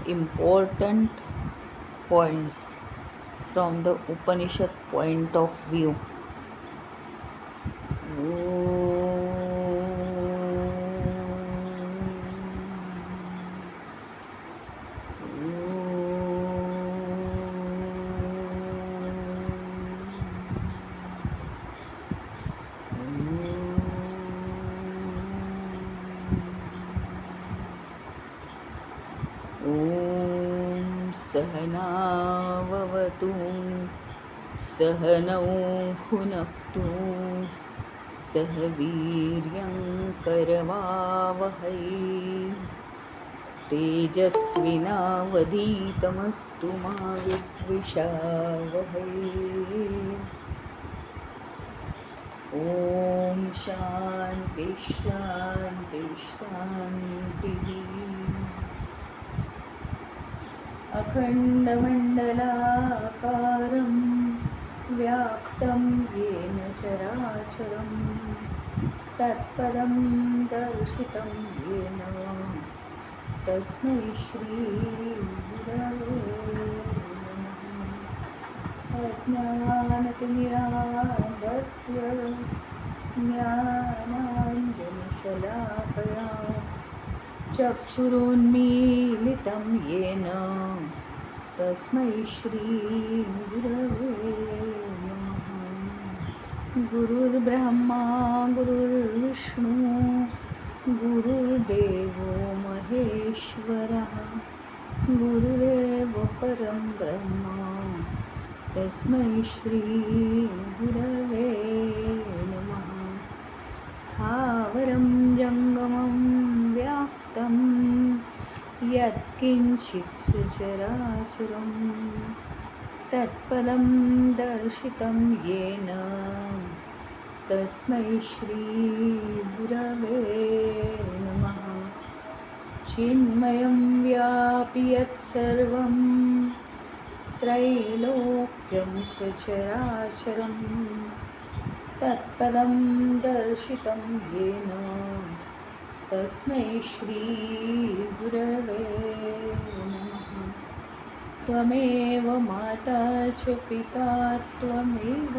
important points from the Upanishad point of view. ॐ सहनाववतु सहनौ भुनक्तु सह वीर्यं करवावहै तेजस्विनावधीतमस्तु मा विद्विषावहै। ॐ शान्ति शान्ति शान्तिः। अखण्डमण्डलाकारं व्याप्तं येन चराचरं तत्पदं दर्शितं येन तस्मै श्रीगुरवे नमः। अज्ञानतिमिरान्धस्य ज्ञानाञ्जनशलाकया चक्षुरुन्मीलितं येन तस्मै श्रीगुरवे नमः। गुरुर्ब्रह्मा गुरुर्विष्णु गुरुर्देवो महेश्वरः गुरुरेव परं ब्रह्म तस्मै श्रीगुरवे नमः। स्थावरं जङ्गमं व्याप्तं यत्किञ्चित् सचराचरं तत्पदं दर्शितं येन तस्मै श्रीगुरवे नमः। चिन्मयं व्यापि यत्सर्वं त्रैलोक्यं सचराचरं तत्पदं दर्शितं येन तस्मै श्रीगुरवे नमः। त्वमेव माता च पिता त्वमेव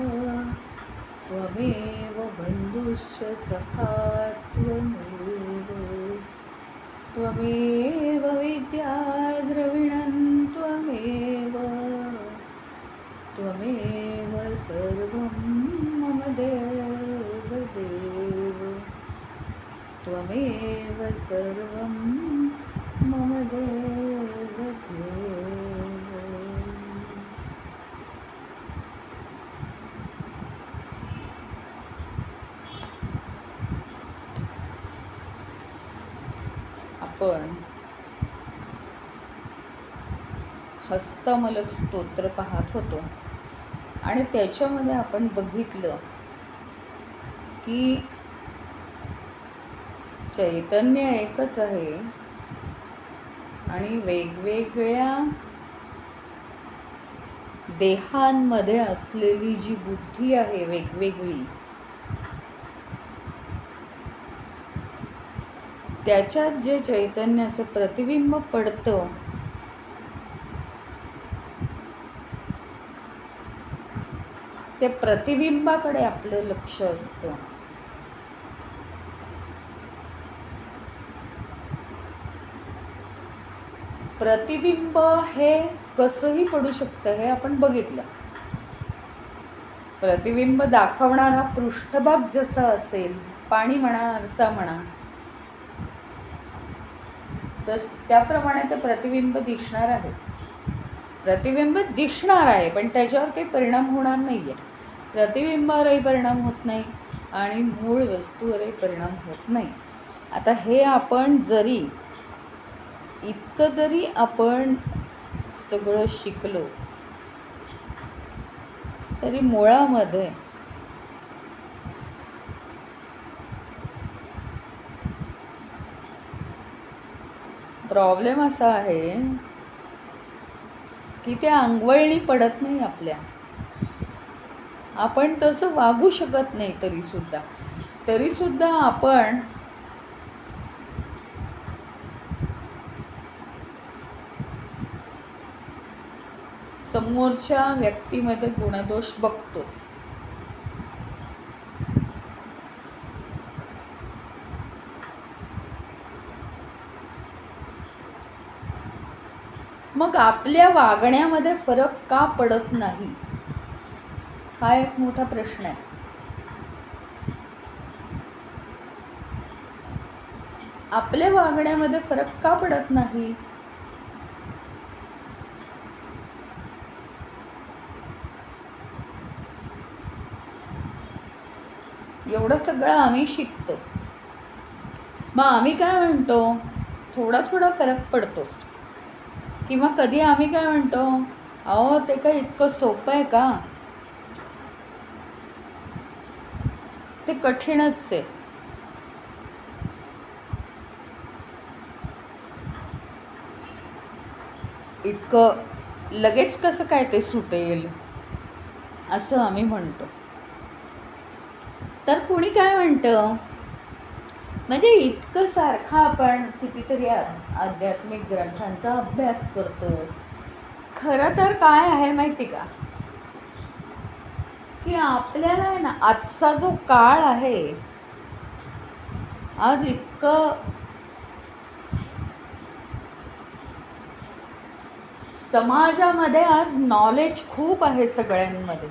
बन्धुश्च सखा त्वमेव विद्या द्रविणं त्वमेव सर्वं मम देवदेव त्वमेव सर्वं मम देवदेव। आपण हस्तमलक स्तोत्र पाहत होतो आणि त्याच्यामध्ये आपण बघितलं की चैतन्य एकच आहे आणि वेगवेगळ्या देहांमध्ये असलेली जी बुद्धी आहे वेगवेगळी, त्याच्यात जे चैतन्याचं प्रतिबिंब पडतं ते प्रतिबिंबाकडे आपलं लक्ष असतं. प्रतिबिंब हे कसंही पडू शकतं हे आपण बघितलं. प्रतिबिंब दाखवणारा पृष्ठभाग जसा असेल, पाणी म्हणा आरसा म्हणा, तर त्याप्रमाणे ते प्रतिबिंब दिसणार आहे. प्रतिबिंब दिसणार आहे पण त्याच्यावर काही परिणाम होणार नाही आहे. प्रतिबिंबावरही परिणाम होत नाही आणि मूळ वस्तूवरही परिणाम होत नाही. आता हे आपण इतकं जरी आपण सगळं शिकलो तरी मुळामध्ये प्रॉब्लेम असा आहे की त्या अंगवळणी पडत नाही आपल्या. आपण तसं वागू शकत नाही तरीसुद्धा आपण समोरच्या व्यक्तीमध्ये गुणदोष बघतोच. मग आपल्या वागण्यामध्ये फरक का पडत नाही, हा एक मोठा प्रश्न आहे. आपल्या वागण्यामध्ये फरक का पडत नाही? एवढं सगळं आम्ही शिकतो, मग आम्ही काय म्हणतो, थोडा थोडा फरक पडतो. किंवा कधी आम्ही काय म्हणतो, अहो ते काय इतकं सोपं आहे का, ते कठीणच आहे. इतकं लगेच कसं काय ते सुटेल, असं आम्ही म्हणतो. तर कुणी काय म्हणतं, म्हणजे इतकं सारखं आपण कितीतरी आध्यात्मिक ग्रंथांचा अभ्यास करतो. खरं तर काय आहे माहिती का, की आपल्याला आहे ना, आजचा जो काळ आहे, आज इतकं समाजामध्ये आज नॉलेज खूप आहे सगळ्यांमध्ये.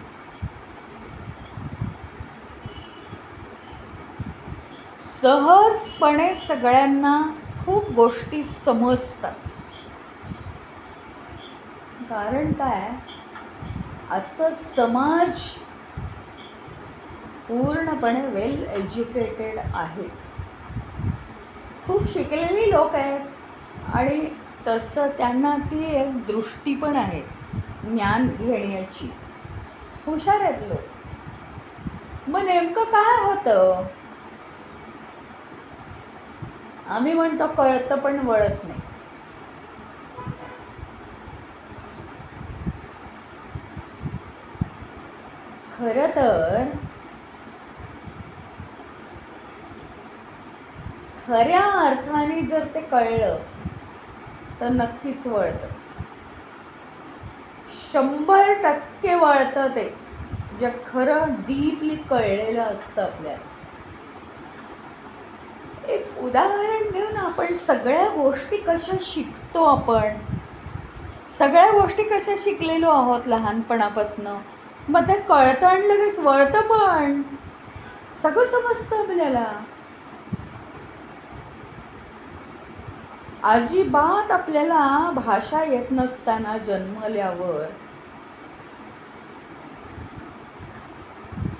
सहजपणे सगळ्यांना खूप गोष्टी समजतात. कारण काय, आजचा समाज पूर्णपणे वेल एज्युकेटेड आहे. खूप शिकलेली लोक आहेत आणि तसं त्यांना ती एक दृष्टी पण आहे ज्ञान घेण्याची. हुशार आहेत लोक. मग नेमकं काय होतं, आम्ही म्हणतो कळतं पण वळत नाही. खरं तर खऱ्या अर्थाने जर ते कळलं तर नक्कीच वळतं. 100% वळतं ते, जे खरं डीपली कळलेलं असतं आपल्याला. एक उदाहरण घेऊन आपण सगळ्या गोष्टी कशा शिकतो, आपण सगळ्या गोष्टी कशा शिकलेलो आहोत लहानपणापासनं. मग ते कळतं आणि लगेच वळतं पण, सगळं समजतं आपल्याला. अजिबात आपल्याला भाषा येत नसताना जन्मल्यावर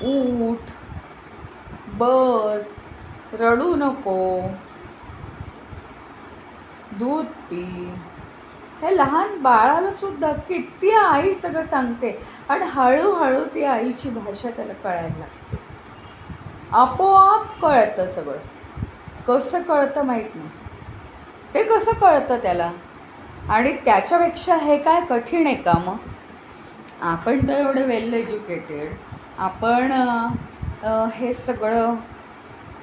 उठ, बस, रडू नको, दूध पी, हे लहान बाळाला सुद्धा किती आई सगळं सांगते आणि हळूहळू ती आईची भाषा त्याला कळायला लागते. आपोआप कळतं सगळं. कसं कळतं माहीत नाही, ते कसं कळतं त्याला. आणि त्याच्यापेक्षा हे काय कठीण आहे का मग? आपण तर एवढे वेल एज्युकेटेड, आपण हे सगळं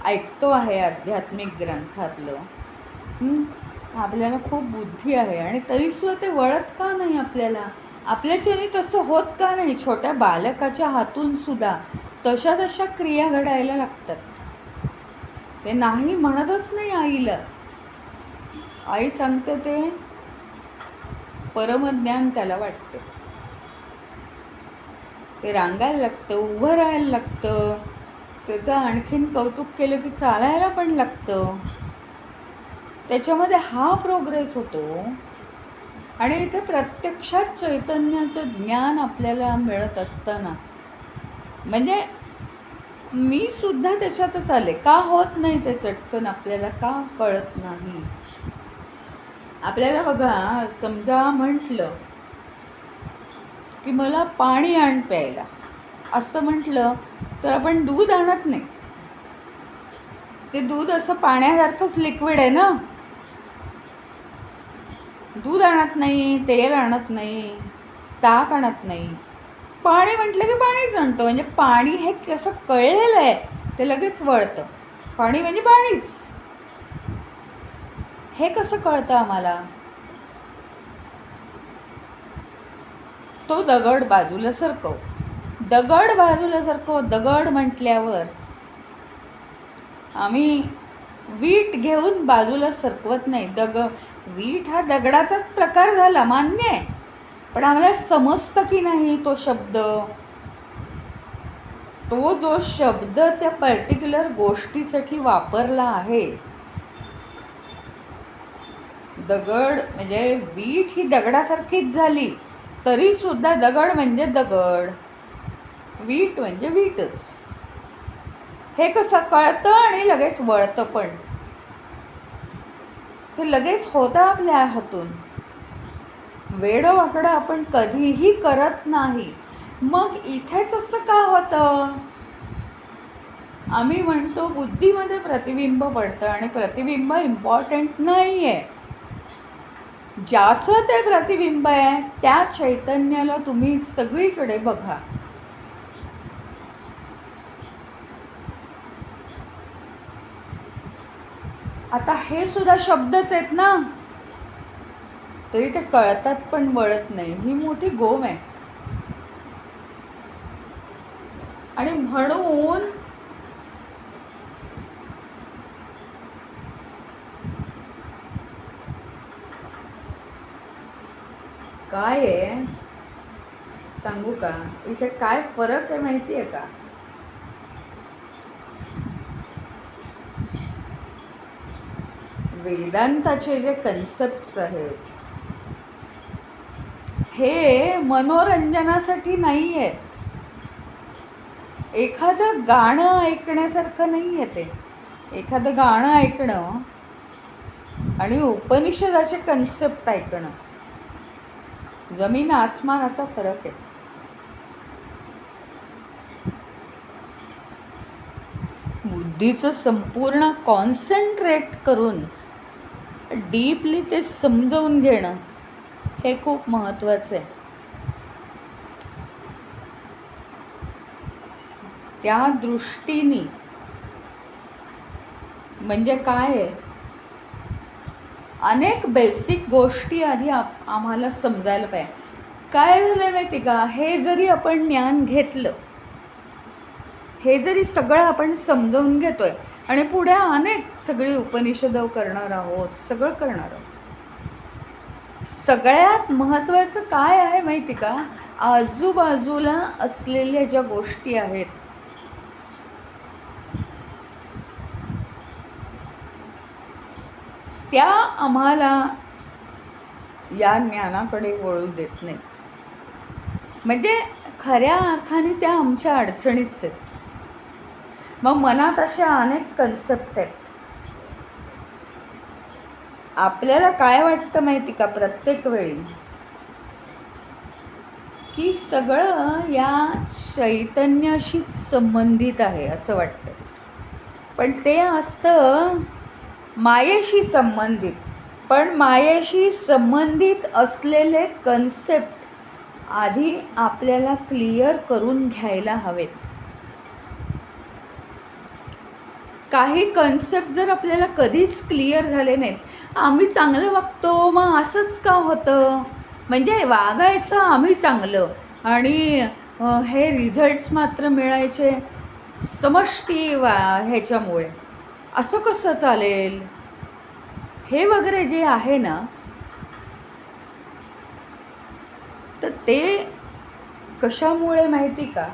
ऐकतो आहे आध्यात्मिक ग्रंथातलं, आपल्याला खूप बुद्धी आहे आणि तरीसुद्धा ते वळत का नाही आपल्याला? आपल्याच्याने तसं होत का नाही? छोट्या बालकाच्या हातून सुद्धा तशा तशा क्रिया घडायला लागतात. ते नाही म्हणतच नाही आईला. आई सांगते ते परमज्ञान त्याला वाटतं. ते रांगायला लागतं, उभं राहायला लागतं, त्याचं आणखीन कौतुक केलं की चालायला पण लागतं. त्याच्यामध्ये हा प्रोग्रेस होतो. आणि इथे प्रत्यक्षात चैतन्याचं ज्ञान आपल्याला मिळत असताना, म्हणजे मी सुद्धा त्याच्यातच आले. का होत नाही ते चटकन आपल्याला, का कळत नाही आपल्याला? बघा, समजा म्हटलं की मला पाणी आण प्यायला, असं म्हटलं तर आपण दूध आणत नाही. ते दूध असं पाण्यासारखंच लिक्विड आहे ना. दूध आणत नाही, तेल आणत नाही, ताक आणत नाही. पाणी म्हटलं की पाणीच आणतो. म्हणजे पाणी हे कसं कळलेलं आहे, ते लगेच वळतं. पाणी म्हणजे पाणीच, हे कसं कळतं आम्हाला? तो दगड बाजूला सरकव. दगड बाजूला सरकव. दगड म्हटल्यावर आम्ही वीट घेऊन बाजूला सरकवत नाही. वीट हा दगडाचाच प्रकार झाला, मान्य आहे, पण आम्हाला समजतं की नाही तो शब्द. तो जो शब्द त्या पर्टिक्युलर गोष्टीसाठी वापरला आहे, दगड म्हणजे वीट ही दगडासारखीच झाली, तरी सुद्धा दगड म्हणजे दगड, वीट म्हणजे वीटच. हे कसं कळतं आणि लगेच वळतं पण. ते लगेच होतं आपल्या हातून. वेडं-वाकडं आपण कधीही करत नाही. मग इथेच असं का होतं? आम्ही म्हणतो बुद्धीमध्ये प्रतिबिंब पडतं आणि प्रतिबिंब इम्पॉर्टंट नाही आहे. ज्याचं ते प्रतिबिंब आहे त्या चैतन्याला तुम्ही सगळीकडे बघा. आता हे सुद्धा शब्दच आहेत ना, तरी ते कळतात पण वळत नाही. ही मोठी गोम आहे. आणि म्हणून काय आहे सांगू का, इथे काय फरक आहे माहिती आहे का? वेदांताचे जे कन्सेप्ट्स आहेत हे मनोरंजनासाठी नाही आहेत. एखादं गाणं ऐकण्यासारखं नाही आहे ते. एखादं गाणं ऐकणं आणि उपनिषदाचे कन्सेप्ट ऐकणं, जमीन आसमानाचा फरक आहे. बुद्धीचं संपूर्ण कॉन्सन्ट्रेट करून डीपली ते समजवून घेणं हे खूप महत्त्वाचं आहे. त्या दृष्टीने म्हणजे काय आहे, अनेक बेसिक गोष्टी आधी आम्हाला समजायला पाहिजे. काय झालं माहिती का, हे जरी आपण ज्ञान घेतलं, हे जरी सगळं आपण समजावून घेतोय आणि पुढे अनेक सगळी उपनिषदं करणार आहोत, सगळं करणार आहोत, सगळ्यात महत्त्वाचं काय आहे माहिती का, आजूबाजूला असलेल्या ज्या गोष्टी आहेत त्या आम्हाला या ज्ञानाकडे वळू देत नाही. म्हणजे खऱ्या अर्थाने त्या आमच्या अडचणीच आहेत. मग मनात अशा अनेक कन्सेप्ट आहेत. आपल्याला काय वाटतं माहिती का प्रत्येक वेळी, की सगळं या चैतन्याशीच संबंधित आहे असं वाटतं, पण ते असतं मायेशी संबंधित. पण मायेशी संबंधित असलेले कन्सेप्ट आधी आपल्याला क्लिअर करून घ्यायला हवेत. काही कन्सेप्ट जर आपल्याला कधीच क्लिअर झाले नाहीत, आम्ही चांगलं वागतो मग असंच का होतं, म्हणजे वागायचं आम्ही चांगलं आणि हे रिझल्ट्स मात्र मिळायचे समष्टी ह्याच्यामुळे, असं कसं चालेल, हे वगैरे जे आहे ना, तर ते कशामुळे माहिती का,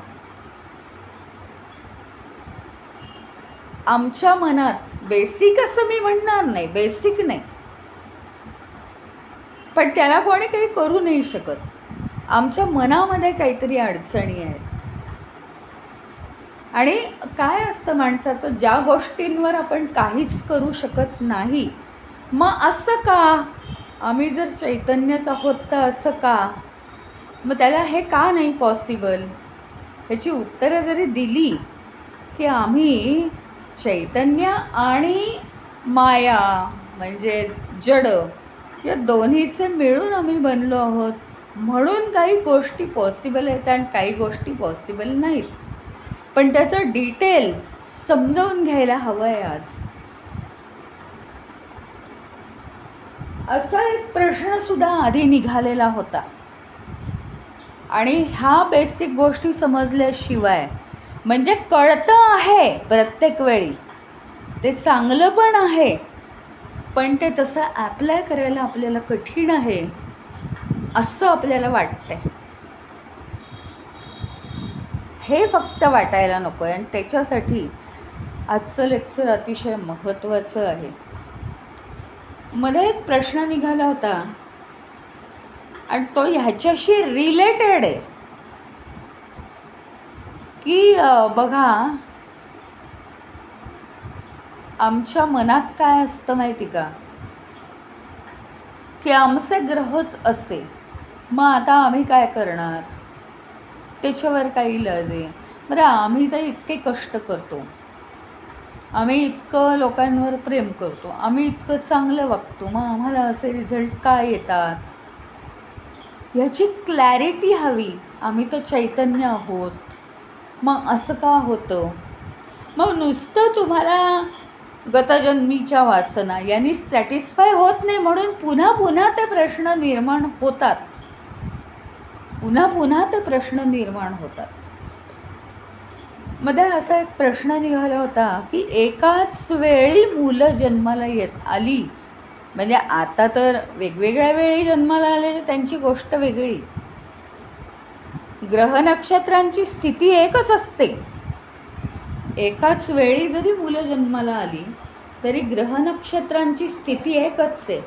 आमच्या मनात बेसिक असं मी म्हणणार नाही, बेसिक नाही, पण त्याला कोणी काही करू नाही शकत. आमच्या मनामध्ये काहीतरी अडचणी आहेत. आणि काय असतं माणसाचं, ज्या गोष्टींवर आपण काहीच करू शकत नाही, मग असं का, आम्ही जर चैतन्यच आहोत तर असं का, मग त्याला हे का नाही पॉसिबल, ह्याची उत्तरं जरी दिली की आम्ही चैतन्य आणि माया म्हणजे जड या दोन्हीचे मिळून आम्ही बनलो आहोत, म्हणून काही गोष्टी पॉसिबल आहेत आणि काही गोष्टी पॉसिबल नाहीत. पण त्याचं डिटेल समजावून घ्यायला हवं आहे आज. असा एक प्रश्नसुद्धा आधी निघालेला होता आणि ह्या बेसिक गोष्टी समजल्याशिवाय, म्हणजे कळतं आहे प्रत्येक वेळी, ते चांगलं पण आहे, पण ते तसं ॲप्लाय करायला आपल्याला कठीण आहे असं आपल्याला वाटतंय. हे फक्त वाटायला नको आहे. आणि त्याच्यासाठी आजचं लेक्चर अतिशय महत्त्वाचं आहे. मध्ये एक प्रश्न निघाला होता आणि तो ह्याच्याशी रिलेटेड आहे की बघा, आमच्या मनात काय असतं माहिती का, की आमचे ग्रहच असे, मग आता आम्ही काय करणार, त्याच्यावर काही इलाज आहे. बरं, आम्ही तर इतके कष्ट करतो, आम्ही इतकं लोकांवर प्रेम करतो, आम्ही इतकं चांगलं वागतो, मग आम्हाला असे रिझल्ट काय येतात, ह्याची क्लॅरिटी हवी. आम्ही तर चैतन्य आहोत, मग असं का होतं. मग नुसतं तुम्हाला गतजन्मीच्या वासना यांनी सॅटिस्फाय होत नाही, म्हणून पुन्हा पुन्हा ते प्रश्न निर्माण होतात, पुन्हा पुन्हा ते प्रश्न निर्माण होतात. मध्ये असा एक प्रश्न निघाला होता की एकाच वेळी मुलं जन्माला आली, म्हणजे आता तर वेगवेगळ्या वेळी जन्माला आलेले त्यांची गोष्ट वेगळी, ग्रह नक्षत्रांची स्थिती एकच असते. एकाच वेळी जरी मुलं जन्माला आली तरी ग्रह नक्षत्रांची स्थिती एकच आहे.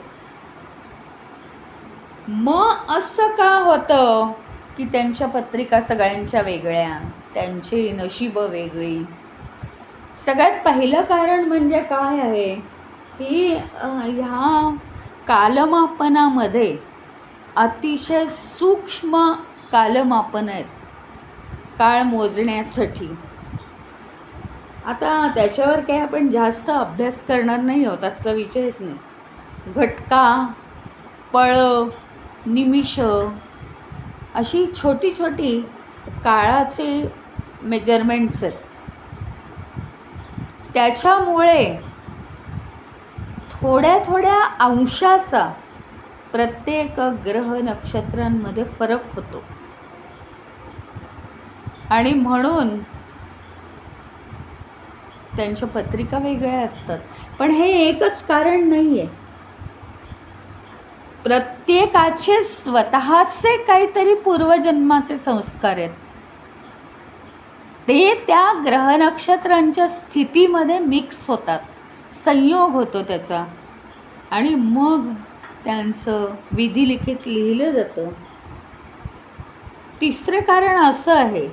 मग असं का होतं की त्यांच्या पत्रिका सगळ्यांच्या वेगळ्या, त्यांची नशीबं वेगळी. सगळ्यात पहिलं कारण म्हणजे काय आहे की ह्या कालमापनामध्ये अतिशय सूक्ष्म कालमापन आहेत काळ मोजण्यासाठी. आता त्याच्यावर काही आपण जास्त अभ्यास करणार नाही आहोत, आजचा विषयच नाही. घटका, पळ, निमिष अशी छोटी छोटी काळाचे मेजरमेंट्स आहेत. त्याच्यामुळे थोड्या थोड्या अंशाचा प्रत्येक ग्रह नक्षत्रांमध्ये फरक होतो आणि म्हणून त्यांच्या पत्रिका वेगळ्या असतात. पण हे एकच कारण नाही आहे, प्रत्येकाचे स्वतःचे काहीतरी पूर्वजन्माचे संस्कार आहेत, ते त्या ग्रह नक्षत्रांच्या स्थितीमध्ये मिक्स होतात, संयोग होतो त्याचा, आणि मग त्यांचं विधिलिखित लिहिलं जातं. तिसरं कारण असं आहे,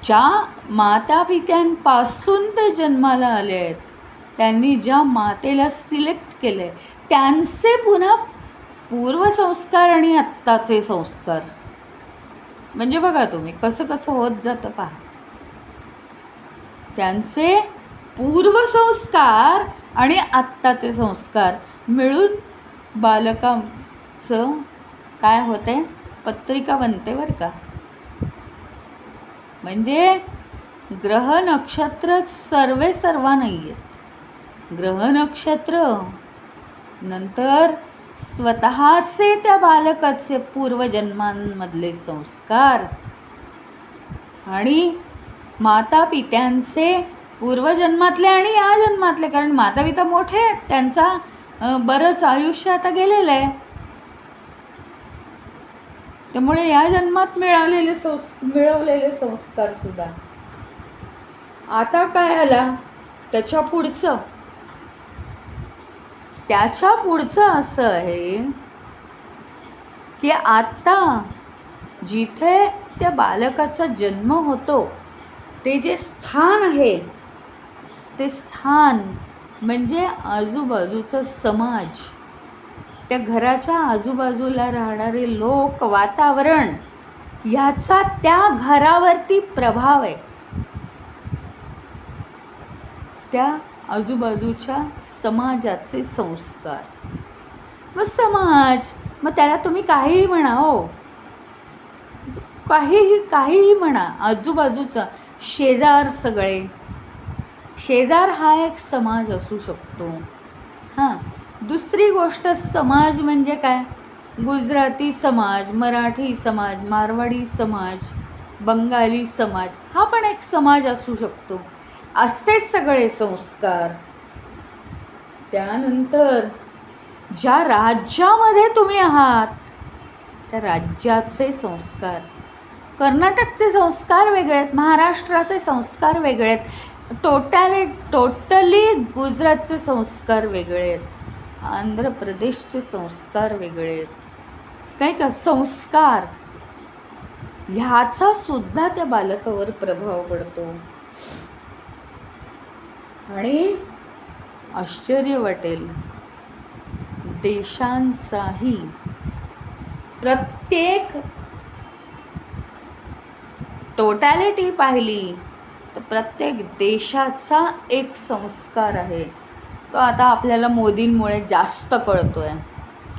ज्या मातापित्यांपासून ते जन्माला आले आहेत, त्यांनी ज्या मातेला सिलेक्ट केले त्यांचे पुन्हा पूर्वसंस्कार आणि आत्ताचे संस्कार, म्हणजे बघा तुम्ही कसं कसं होत जातं पहा. त्यांचे पूर्वसंस्कार आणि आत्ताचे संस्कार मिळून बालकांचं काय होते, पत्रिका बनते बरं का. म्हणजे ग्रह नक्षत्र सर्वा नाही आहेत, ग्रह नक्षत्र नंतर स्वतःचे त्या बालकाचे पूर्वजन्मांमधले संस्कार आणि माता पित्यांचे पूर्वजन्मातले आणि या जन्मातले, कारण माता पिता मोठे आहेत, त्यांचा बरंच आयुष्य आता गेलेलं आहे, त्यामुळे या जन्मात मिळवलेले संस्कार सुद्धा. आता काय आला त्याच्या पुढचं असं आहे की आता जिथे त्या बालकाचा जन्म होतो ते जे स्थान आहे, ते स्थान म्हणजे आजूबाजूचा समाज, त्या घराच्या आजूबाजूला राहणारे लोक, वातावरण, ह्याचा त्या घरावरती प्रभाव आहे. त्या आजूबाजूच्या समाजाचे संस्कार. मग समाज, मग त्याला तुम्ही काहीही म्हणा, हो काहीही म्हणा, आजूबाजूचा शेजार, सगळे शेजार हा एक समाज असू शकतो. हां, दुसरी गोष्ट, समाज म्हणजे काय, गुजराती समाज, मराठी समाज, मारवाडी समाज, बंगाली समाज हा पण एक समाज असू शकतो. असे सगळे संस्कार. त्यानंतर ज्या राज्यामध्ये तुम्ही आहात त्या राज्याचे संस्कार. कर्नाटकचे संस्कार वेगळे आहेत, महाराष्ट्राचे संस्कार वेगळे आहेत, टोटली गुजरातचे संस्कार वेगळे आहेत, आंध्र प्रदेशचे संस्कार वेगळे आहेत. नाही का? संस्कार ह्याचा सुद्धा त्या बालकावर प्रभाव पडतो. आणि आश्चर्य वाटेल, देशांचाही प्रत्येक टोटॅलिटी पाहिली तर प्रत्येक देशाचा एक संस्कार आहे. तो आता आपल्याला मोदींमुळे जास्त कळतोय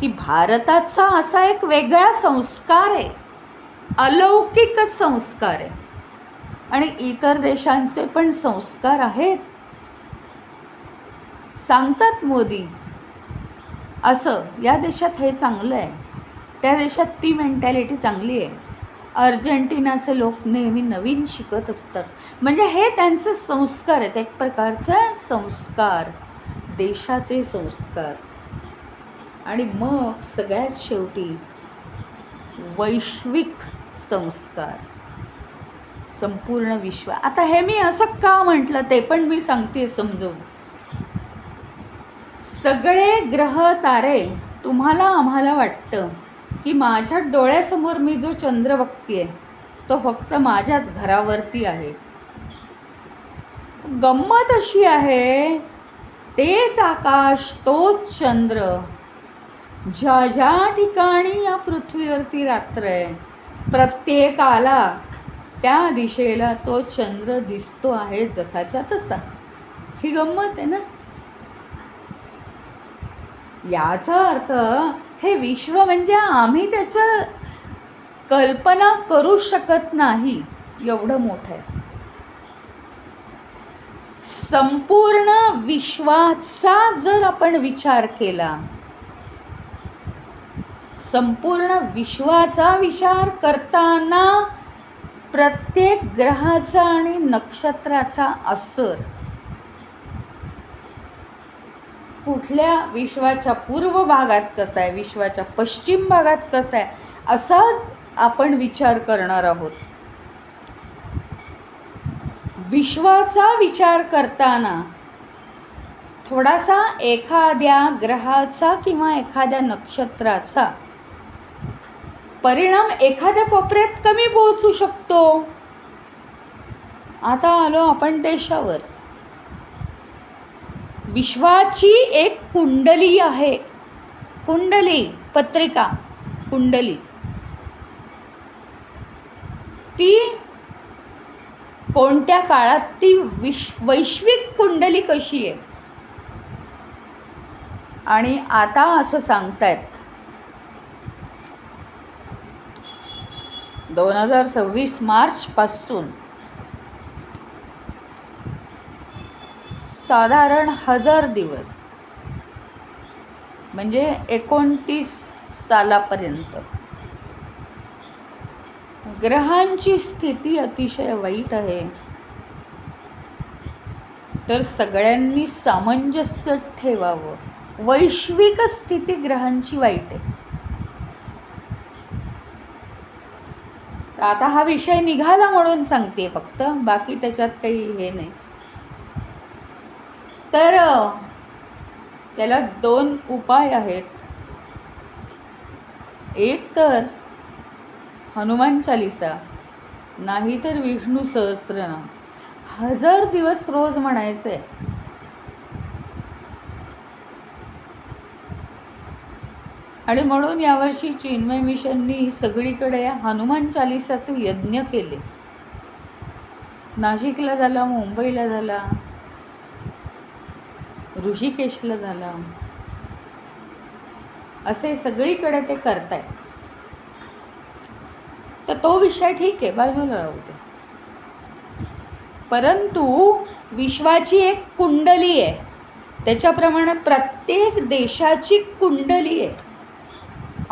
की भारताचा असा एक वेगळा संस्कार आहे, अलौकिक संस्कार आहे. आणि इतर देशांचे पण संस्कार आहेत. सांगतात मोदी असं, या देशात हे चांगलं आहे, त्या देशात ती मेंटॅलिटी चांगली आहे. अर्जेंटिनाचे लोक नेहमी नवीन शिकत असतात. म्हणजे हे त्यांचे संस्कार आहेत, एक प्रकारचे संस्कार, देशाचे संस्कार. आणि मग सगळ्यात शेवटी वैश्विक संस्कार, संपूर्ण विश्व. आता हे मी असं का म्हटलं ते पण मी सांगते समजून. सगळे ग्रह तारे, तुम्हाला आम्हाला वाटतं की माझ्या डोळ्यासमोर मी जो चंद्र बघतेय तो फक्त माझ्याच घरावरती आहे. गंमत अशी आहे, तेच आकाश, तोच चंद्र, ज्या ज्या ठिकाणी या पृथ्वीवरती रात्र आहे प्रत्येकाला त्या दिशेला तो चंद्र दिसतो आहे जसाच्या तसा. ही गंमत आहे ना. याचा अर्थ हे विश्व म्हणजे आम्ही त्याचं कल्पना करू शकत नाही एवढं मोठं आहे. संपूर्ण विश्वाचा जर आपण विचार केला, संपूर्ण विश्वाचा विचार करताना प्रत्येक ग्रहाचा आणि नक्षत्राचा असर, कुठल्या विश्वाच्या पूर्व भागात कसा आहे, विश्वाच्या पश्चिम भागात कसा आहे, असा आपण विचार करणार आहोत. विश्वाचा विचार करताना थोडासा एखाद्या ग्रहाचा किंवा एखाद्या नक्षत्राचा परिणाम एखाद्या कोपऱ्यात कमी पोहोचू शकतो. आता आलो आपण देशावर. विश्वाची एक कुंडली आहे, कुंडली पत्रिका, कुंडली. ती कोणत्या काळात, ती वैश्विक कुंडली कशी आहे. आणि आता असं सांगतायत 2026 मार्चपासून साधारण 1000 दिवस म्हणजे 29 सालापर्यंत ग्रहांची स्थिती अतिशय वाईट आहे. तर सगळ्यांनी सामंजस्य ठेवावं. वैश्विक स्थिती ग्रहांची वाईट आहे. आता हा विषय निघाला म्हणून सांगते फक्त, बाकी त्याच्यात काही हे नाही. तर त्याला 2 उपाय आहेत. एक तर हनुमान चालीसा, नाही तर विष्णू सहस्त्रनाम. 1000 दिवस रोज म्हणायचे. आणि म्हणून यावर्षी चिन्मय मिशननी सगळीकडे हनुमान चालीसाचे यज्ञ केले. नाशिकला झाला, मुंबईला झाला, ऋषिकेशला झाला, असे सगळीकडे ते करतायत. तर तो विषय ठीक आहे, बाजूला राहू दे. परंतु विश्वाची एक कुंडली आहे, त्याच्याप्रमाणे प्रत्येक देशाची कुंडली आहे.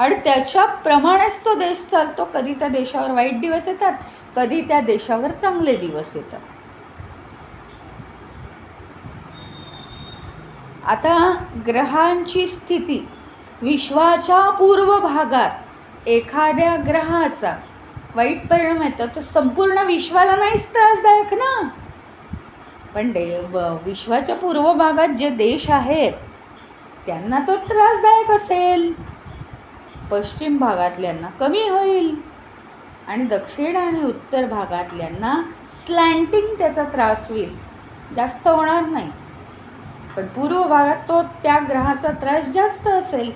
आणि त्याच्याप्रमाणेच तो देश चालतो. कधी त्या देशावर वाईट दिवस येतात, कधी त्या देशावर चांगले दिवस येतात. आता ग्रहांची स्थिती, विश्वाच्या पूर्व भागात एखाद्या ग्रहाचा वाईट परिणाम येतो तर संपूर्ण विश्वाला नाहीच त्रासदायक ना. पण विश्वाच्या पूर्व भागात जे देश आहेत त्यांना तो त्रासदायक असेल. पश्चिम भागातल्यांना कमी होईल आणि दक्षिण आणि उत्तर भागातल्यांना स्लँटिंग त्याचा त्रास होईल, जास्त होणार नाही. पण पूर्व भागात तो त्या ग्रहाचा त्रास जास्त असेल.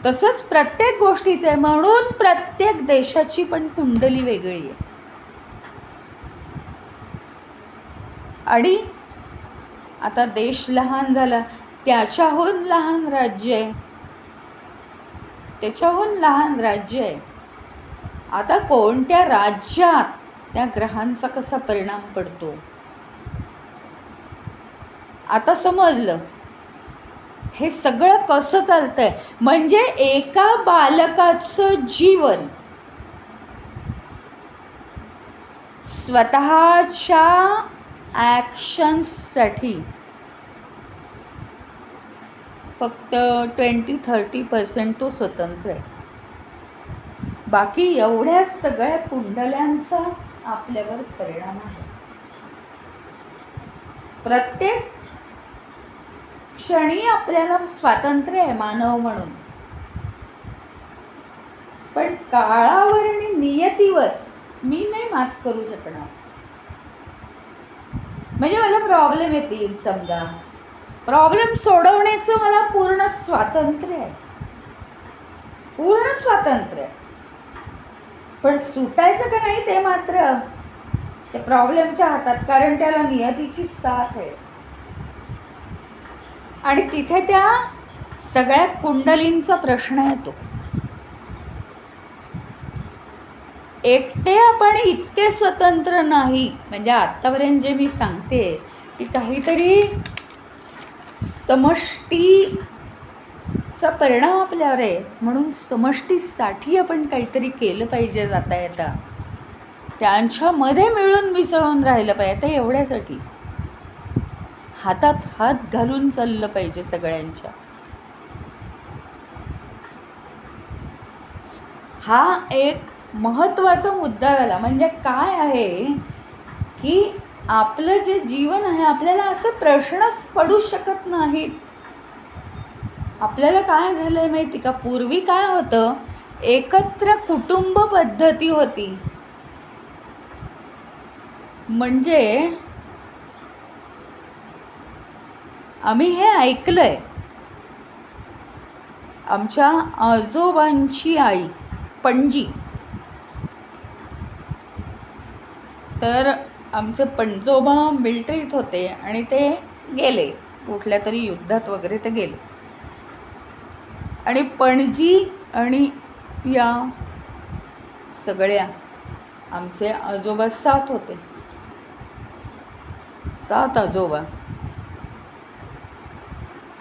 तसंच प्रत्येक गोष्टीचं आहे. म्हणून प्रत्येक देशाची पण कुंडली वेगळी आहे. आणि आता देश लहान झाला, त्याच्याहून लहान राज्य आहे, त्याच्याहून लहान राज्य आहे. आता कोणत्या राज्यात त्या ग्रहांचा कसा परिणाम पडतो आता समजलं. हे सगळं कसं चालतंय म्हणजे एका बालकाचं जीवन स्वतःच्या ॲक्शन्ससाठी फक्त 20-30% तो स्वतंत्र आहे. बाकी एवढ्या सगळ्या कुंडल्यांचा आपल्यावर परिणाम आहे. प्रत्येक क्षणी आपल्याला स्वातंत्र्य आहे मानव म्हणून. पण काळावर आणि नियतीवर मी नाही मात करू शकणार. म्हणजे मला प्रॉब्लेम येतील, समजा प्रॉब्लेम सोडवण्याचं मला पूर्ण स्वातंत्र्य आहे, पूर्ण स्वातंत्र्य. पण सुटायचं का नाही ते मात्र ते प्रॉब्लेमच्या हातात, कारण त्याला नियतीची साथ आहे. आणि तिथे त्या सगळ्या कुंडलींचा प्रश्न येतो. एकटे आपण इतके स्वतंत्र नाही. म्हणजे आत्तापर्यंत जे मी सांगते की काहीतरी समष्टीचा परिणाम आपल्यावर आहे, म्हणून समष्टीसाठी आपण काहीतरी केलं पाहिजे जाता येता, त्यांच्यामध्ये मिळून मिसळून राहिलं पाहिजे. तर एवढ्यासाठी हातात हात घालून चाललं पाहिजे सगळ्यांच्या. हा एक महत्त्वाचा मुद्दा झाला. म्हणजे काय आहे की आपलं जे जीवन आहे आपल्याला असं प्रश्नच पडू शकत नाहीत. आपल्याला काय झालं आहे माहिती का, पूर्वी काय होतं, एकत्र कुटुंब पद्धती होती. म्हणजे आम्ही हे ऐकलंय, आमच्या आजोबांची आई पणजी, तर आमचे पणजोबा मिलिटरीत होते आणि ते गेले कुठल्या तरी युद्धात वगैरे ते गेले. आणि पणजी आणि या सगळ्या आमचे आजोबा 7 होते, 7 आजोबा,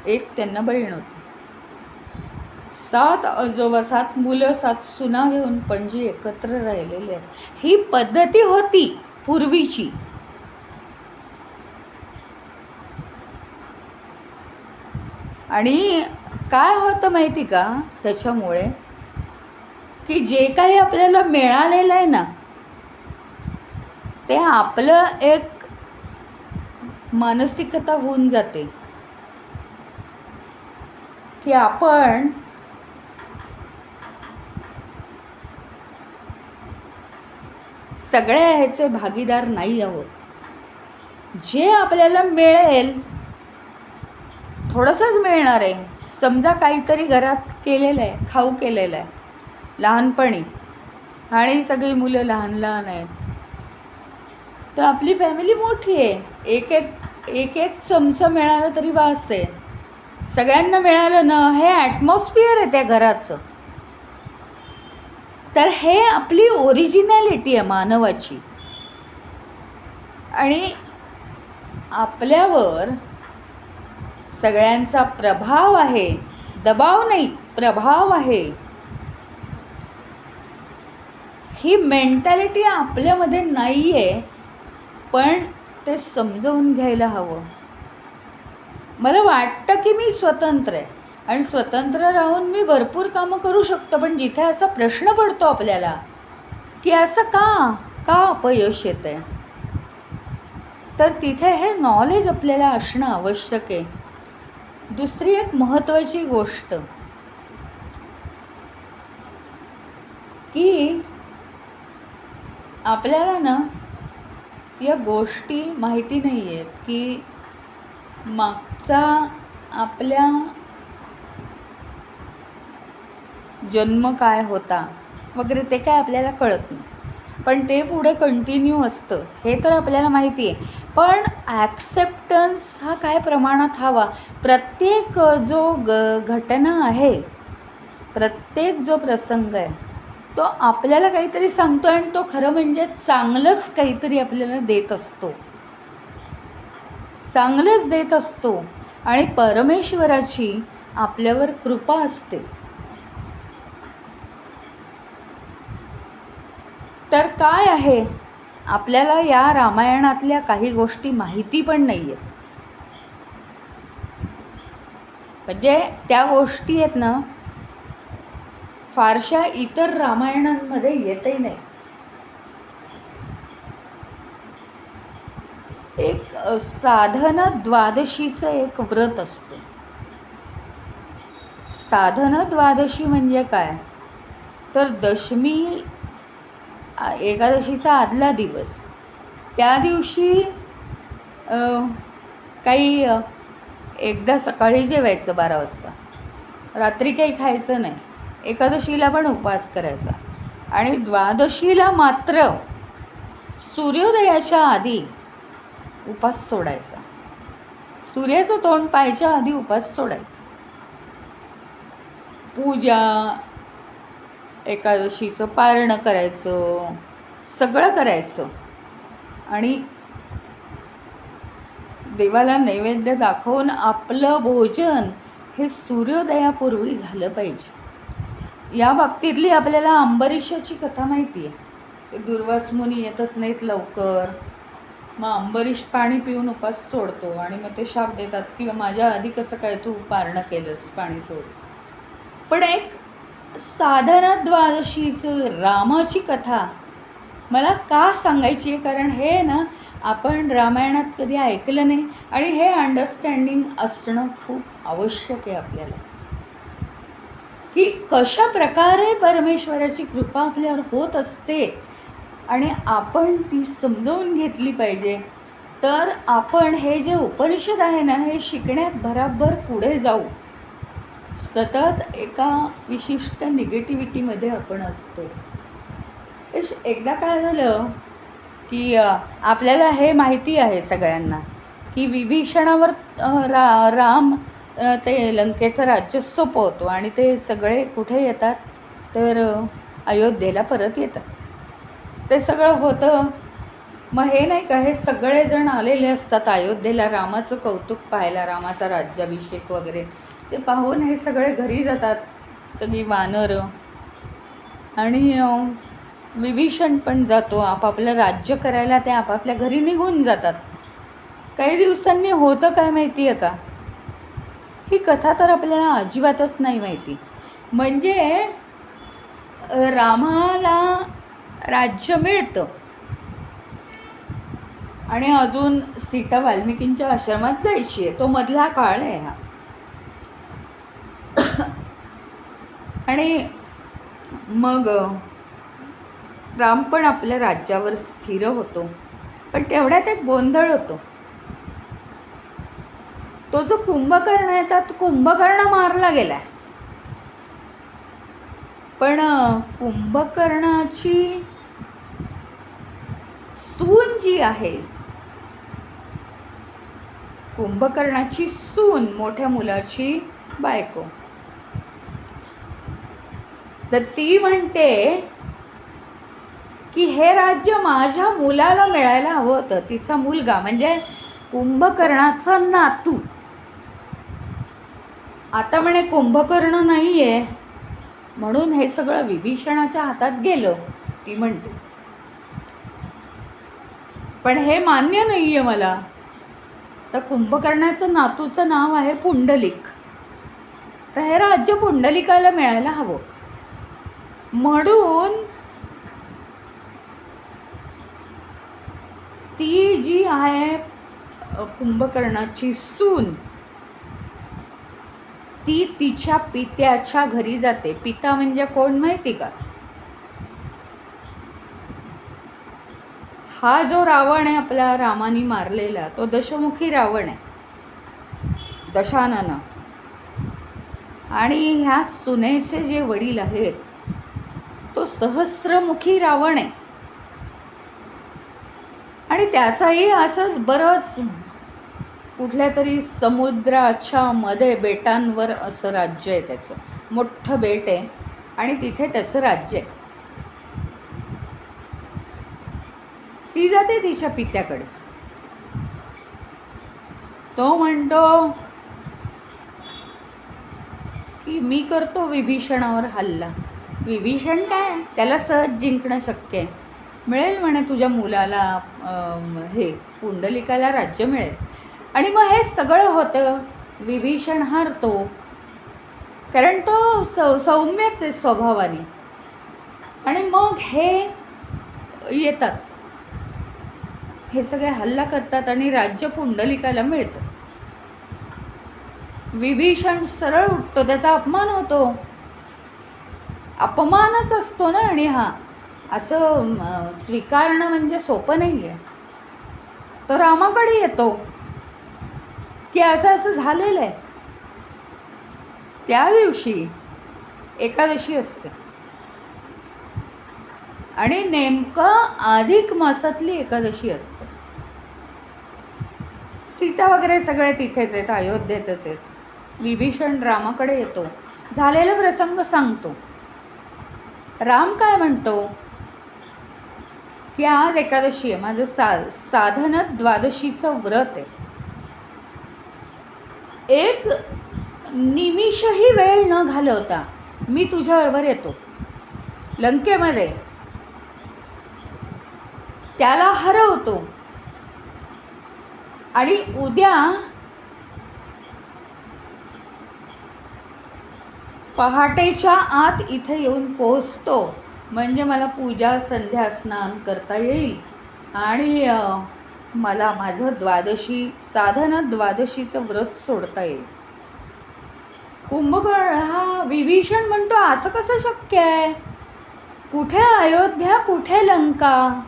एक त्यांना बहीण होती. 7 आजोबा, 7 मुलं, 7 सुना घेऊन पणजी एकत्र राहिलेले आहेत. ही पद्धती होती पूर्वीची. आणि काय होतं माहिती का त्याच्यामुळे, की जे काही आपल्याला मिळालेलं आहे ना, ते आपलं एक मानसिकता होऊन जाते की आपण सगळ्या ह्याचे भागीदार नाही आहोत. जे आपल्याला मिळेल थोडंसंच मिळणार आहे. समजा काहीतरी घरात केलेलं आहे, खाऊ केलेलं आहे लहानपणी, आणि सगळी मुलं लहान लहान आहेत, तर आपली फॅमिली मोठी आहे, एक एक चमचा मिळाला तरी वास आहे. सगळ्यांना मिळालं ना, हे ॲटमॉस्फिअर आहे त्या घराचं. तर हे आपली ओरिजिनॅलिटी आहे मानवाची. आणि आपल्यावर सगळ्यांचा प्रभाव आहे, दबाव नाही, प्रभाव आहे. ही मेंटॅलिटी आपल्यामध्ये नाही आहे, पण ते समजावून घ्यायला हवं. मला वाटतं की मी स्वतंत्र आहे आणि स्वतंत्र राहून मी भरपूर कामं करू शकतो, पण जिथे असा प्रश्न पडतो आपल्याला की असं का का अपयश येतं आहे, तर तिथे हे नॉलेज आपल्याला असणं आवश्यक आहे. दुसरी एक महत्त्वाची गोष्ट की आपल्याला ना या गोष्टी माहिती नाही आहेत की मागचा आपल्या जन्म काय होता वगैरे, ते काय आपल्याला कळत नाही, पण ते पुढे कंटिन्यू असतं हे तर आपल्याला माहिती आहे. पण ॲक्सेप्टन्स हा काय प्रमाणात हवा. प्रत्येक जो घटना आहे, प्रत्येक जो प्रसंग आहे, तो आपल्याला काहीतरी सांगतो आणि तो खरं म्हणजे चांगलंच काहीतरी आपल्याला देत असतो, चांगलंच देत असतो. आणि परमेश्वराची आपल्यावर कृपा असते. तर काय आहे, आपल्याला या रामायणातल्या काही गोष्टी माहिती पण नाही आहेत. म्हणजे त्या गोष्टी आहेत ना, फारशा इतर रामायणांमध्ये येतही नाही. एक साधन द्वादशीचं एक व्रत असतं. साधन द्वादशी म्हणजे काय, तर दशमी एकादशीचा आदला दिवस, त्या दिवशी काही एकदा सकाळी जेवायचं 12 वाजता, रात्री काही खायचं नाही. एकादशीला पण उपवास करायचा आणि द्वादशीला मात्र सूर्योदयाच्या आधी उपास सोडायचा. सूर्याचं तोंड पाहायच्या आधी उपास सोडायचा. पूजा, एकादशीचं पारणं करायचं, सगळं करायचं आणि देवाला नैवेद्य दाखवून आपलं भोजन हे सूर्योदयापूर्वी झालं पाहिजे. या बाबतीतली आपल्याला अंबरीषाची कथा माहिती आहे. दुर्वास मुनी येतच नाहीत लवकर, मग अंबरीष पाणी पिऊन उपास सोडतो आणि मग ते शाप देतात की माझ्या आधी कसं काय तू पारणं केलंस, पाणी सोड. पण एक साधना द्वादशीचं रामाची कथा मला का सांगायची आहे, कारण हे ना आपण रामायणात कधी ऐकलं नाही आणि हे अंडरस्टँडिंग असणं खूप आवश्यक आहे आपल्याला, की कशा प्रकारे परमेश्वराची कृपा आपल्यावर होत असते आणि आपण ती समजावून घेतली पाहिजे. तर आपण हे जे उपनिषद आहे ना, हे शिकण्यात भराभर पुढे जाऊ. सतत एका विशिष्ट निगेटिव्हिटीमध्ये आपण असतो. एकदा काय झालं की आपल्याला हे माहिती आहे सगळ्यांना की विभीषणावर राम ते लंकेचं राज्य सोपवतो आणि ते सगळे कुठे येतात, तर अयोध्येला परत येतात. ते सगळं होतं. मग हे नाही का, हे सगळेजण आलेले असतात अयोध्येला रामाचं कौतुक पाहायला, रामाचा राज्याभिषेक वगैरे. ते पाहून हे सगळे घरी जातात, सगळी वानरं, आणि विभीषण पण जातो आपापलं राज्य करायला. ते आपापल्या घरी निघून जातात. काही दिवसांनी होतं काय माहिती आहे का, ही कथा तर आपल्याला अजिबातच नाही माहिती. म्हणजे रामाला राज्य मिळतं आणि अजून सीता वाल्मिकींच्या आश्रमात जायची आहे. तो मधला काळ आहे हा. आणि मग राम पण आपल्या राज्यावर स्थिर होतो. पण तेवढ्यात एक गोंधळ होतो. तो जो कुंभकर्ण आहे, त्यात कुंभकर्ण मारला गेलाय. पण कुंभकर्णाची सून जी आहे, कुंभकर्णाची सून, मोठ्या मुलाची बायको, तर ती म्हणते की हे राज्य माझ्या मुलाला मिळायला हवं होतं. तिचा मुलगा म्हणजे कुंभकर्णाचा नातू. आता म्हणे कुंभकर्ण नाही आहे म्हणून हे सगळं विभीषणाच्या हातात गेलं. ती म्हणते. पण हे मान्य नाही आहे मला. तर कुंभकर्णाचं नातूचं नाव आहे पुंडलिक. तर हे राज्य पुंडलिकाला मिळायला हवं म्हणून ती जी आहे कुंभकर्णाची सून, ती तिच्या पित्याच्या घरी जाते. पिता म्हणजे कोण माहिती का? हा जो रावण आहे आपला रामानी मारलेला, तो दशमुखी रावण आहे, दशानन. आणि ह्या सुनेचे जे वडील आहेत तो सहस्त्रमुखी रावण आहे. आणि त्याचाही असंच बरंच कुठल्या तरी समुद्राच्या मध्ये बेटांवर असं राज्य आहे त्याचं. मोठं बेट आहे आणि तिथे त्याचं राज्य आहे. ती जाते तिच्या पित्याकडे. तो म्हणतो की मी करतो विभीषणावर हल्ला. विभीषण काय, त्याला सहज जिंकणं शक्य आहे. मिळेल म्हणे तुझ्या मुलाला, हे पुंडलिकाला राज्य मिळेल. आणि मग हे सगळं होतं. विभीषण हारतो कारण तो सौम्यच आहे स्वभावाने. आणि मग हे येतात, हे सगळे हल्ला करतात आणि राज्य पुंडलिकाला मिळतं. विभीषण सरळ उठतो, त्याचा अपमान होतो. अपमानच असतो ना. आणि हा असं स्वीकारणं म्हणजे सोपं नाही आहे. तो रामाकडे येतो की असं असं झालेलं आहे. त्या दिवशी एकादशी असते आणि नेमकं अधिक मासातली एकादशी असते. सीता वगैरे सगळे तिथेच आहेत, अयोध्येतच आहेत. विभीषण रामाकडे येतो, झालेला प्रसंग सांगतो. राम काय म्हणतो की आज एकादशी आहे, माझं साधन द्वादशीचं व्रत आहे. एक निमिषही वेळ न घालवता मी तुझ्याबरोबर येतो लंकेमध्ये, त्याला हरवतो आणि उद्या पहाटेच्या आत इथे येऊन पोहोचतो. म्हणजे मला पूजा संध्या स्नान करता येईल आणि मला माझं साधन द्वादशीचं व्रत सोडता येईल. कुंभकर्ण हा विभीषण म्हणतो असं कसं शक्य आहे, कुठे अयोध्या कुठे लंका.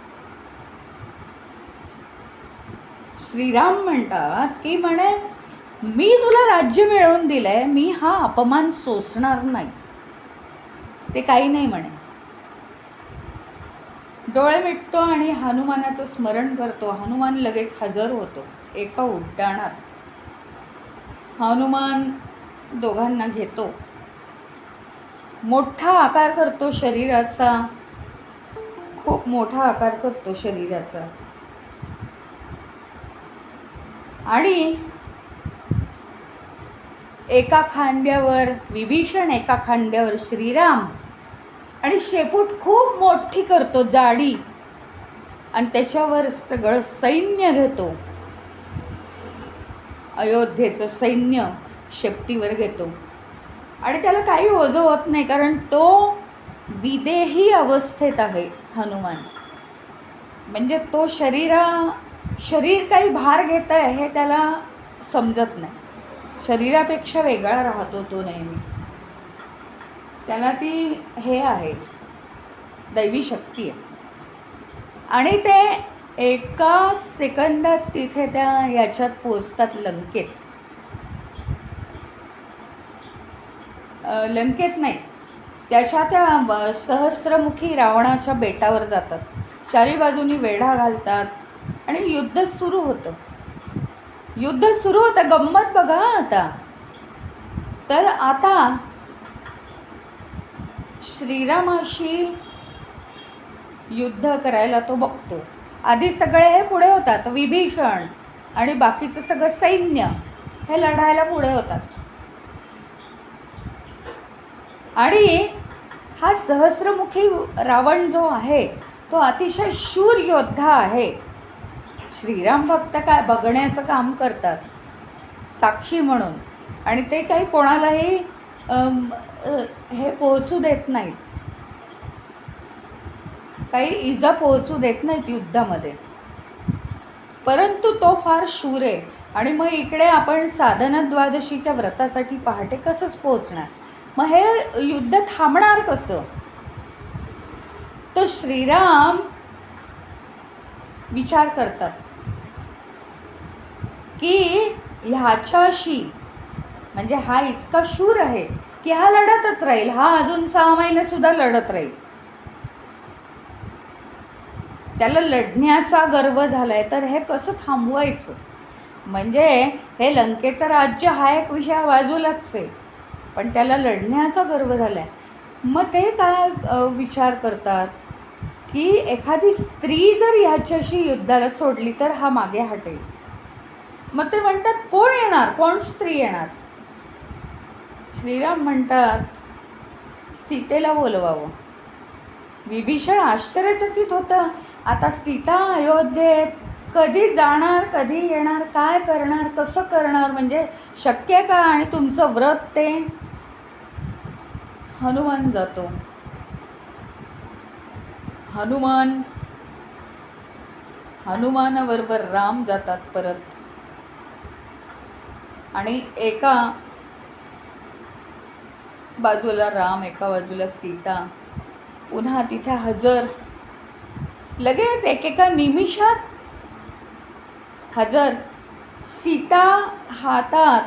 श्रीराम म्हणतात की म्हणे मी तुला राज्य मिळवून दिलंय, मी हा अपमान सोसणार नाही. ते काही नाही म्हणे. डोळे मिटतो आणि हनुमानाचं स्मरण करतो. हनुमान लगेच हजर होतो एका उड्डाणात. हनुमान दोघांना घेतो, मोठा आकार करतो शरीराचा, खूप मोठा आकार करतो शरीराचा. आणि एका खांद्यावर विभीषण, एका खांद्यावर श्रीराम, आणि शेपूट खूप मोठी करतो, जाडी, आणि त्याच्यावर सगळं सैन्य घेतो. अयोध्येचं सैन्य शेपटीवर घेतो आणि त्याला काही ओझं होत नाही, कारण तो विदेही अवस्थेत आहे हनुमान. म्हणजे तो शरीर काही भार घेत आहे हे त्याला समजत नाही. शरीरापेक्षा वेगळा राहतो तो नेहमी. त्याला ती हे आहे, दैवी शक्ती आहे. आणि ते एका सेकंदात तिथे त्या याच्यात पोचतात लंकेत. लंकेत नाही, त्याच्या त्या सहस्त्रमुखी रावणाच्या बेटावर जातात. चारी बाजूनी वेढा घालतात आणि युद्ध सुरू होतं. गंमत बघा आता. तर आता श्रीरामाशी युद्ध करायला तो बघतो. आधी सगळे हे पुढे होतात, विभीषण आणि बाकीचं सगळं सैन्य हे लढायला पुढे होतात. आणि हा सहस्रमुखी रावण जो आहे तो अतिशय शूर योद्धा आहे. श्रीराम फक्त काय बघण्याचं काम करतात साक्षी म्हणून, आणि ते काही कोणालाही हे पोहोचू देत नाहीत, काही इजा पोहोचू देत नाहीत युद्धामध्ये. परंतु तो फार शूर आहे. आणि मग इकडे आपण साधना द्वादशीच्या व्रतासाठी पहाटे कसंच पोहोचणार, मग हे युद्ध थांबणार कसं? तर श्रीराम विचार करतात की ह्याच्याशी, म्हणजे हा इतका शूर आहे की हा लढतच राहील, हा अजून 6 महिने सुद्धा लढत राहील. त्याला लढण्याचा गर्व झालाय, तर हे कसं थांबवायचं? म्हणजे हे लंकेचं राज्य हा एक विषय बाजूलाच आहे, पण त्याला लढण्याचा गर्व झालाय. मग ते काय विचार करतात की एखादी स्त्री जर ह्याच्याशी युद्धाला सोडली तर हा मागे हटेल. मग ते म्हणतात कोण येणार, कोण स्त्री येणार? श्रीराम म्हणतात सीतेला बोलवावं. विभीषण आश्चर्यचकित होतं. आता सीता अयोध्येत कधी जाणार, कधी येणार, काय करणार, कसं करणार, म्हणजे शक्य का? आणि तुमचं व्रत ते. हनुमान जातो. हनुमानाबरोबर राम जातात परत. आणि एका बाजूला राम, एका बाजूला सीता, पुन्हा तिथे हजर. लगेच एकेका निमिषात हजर. सीता हातात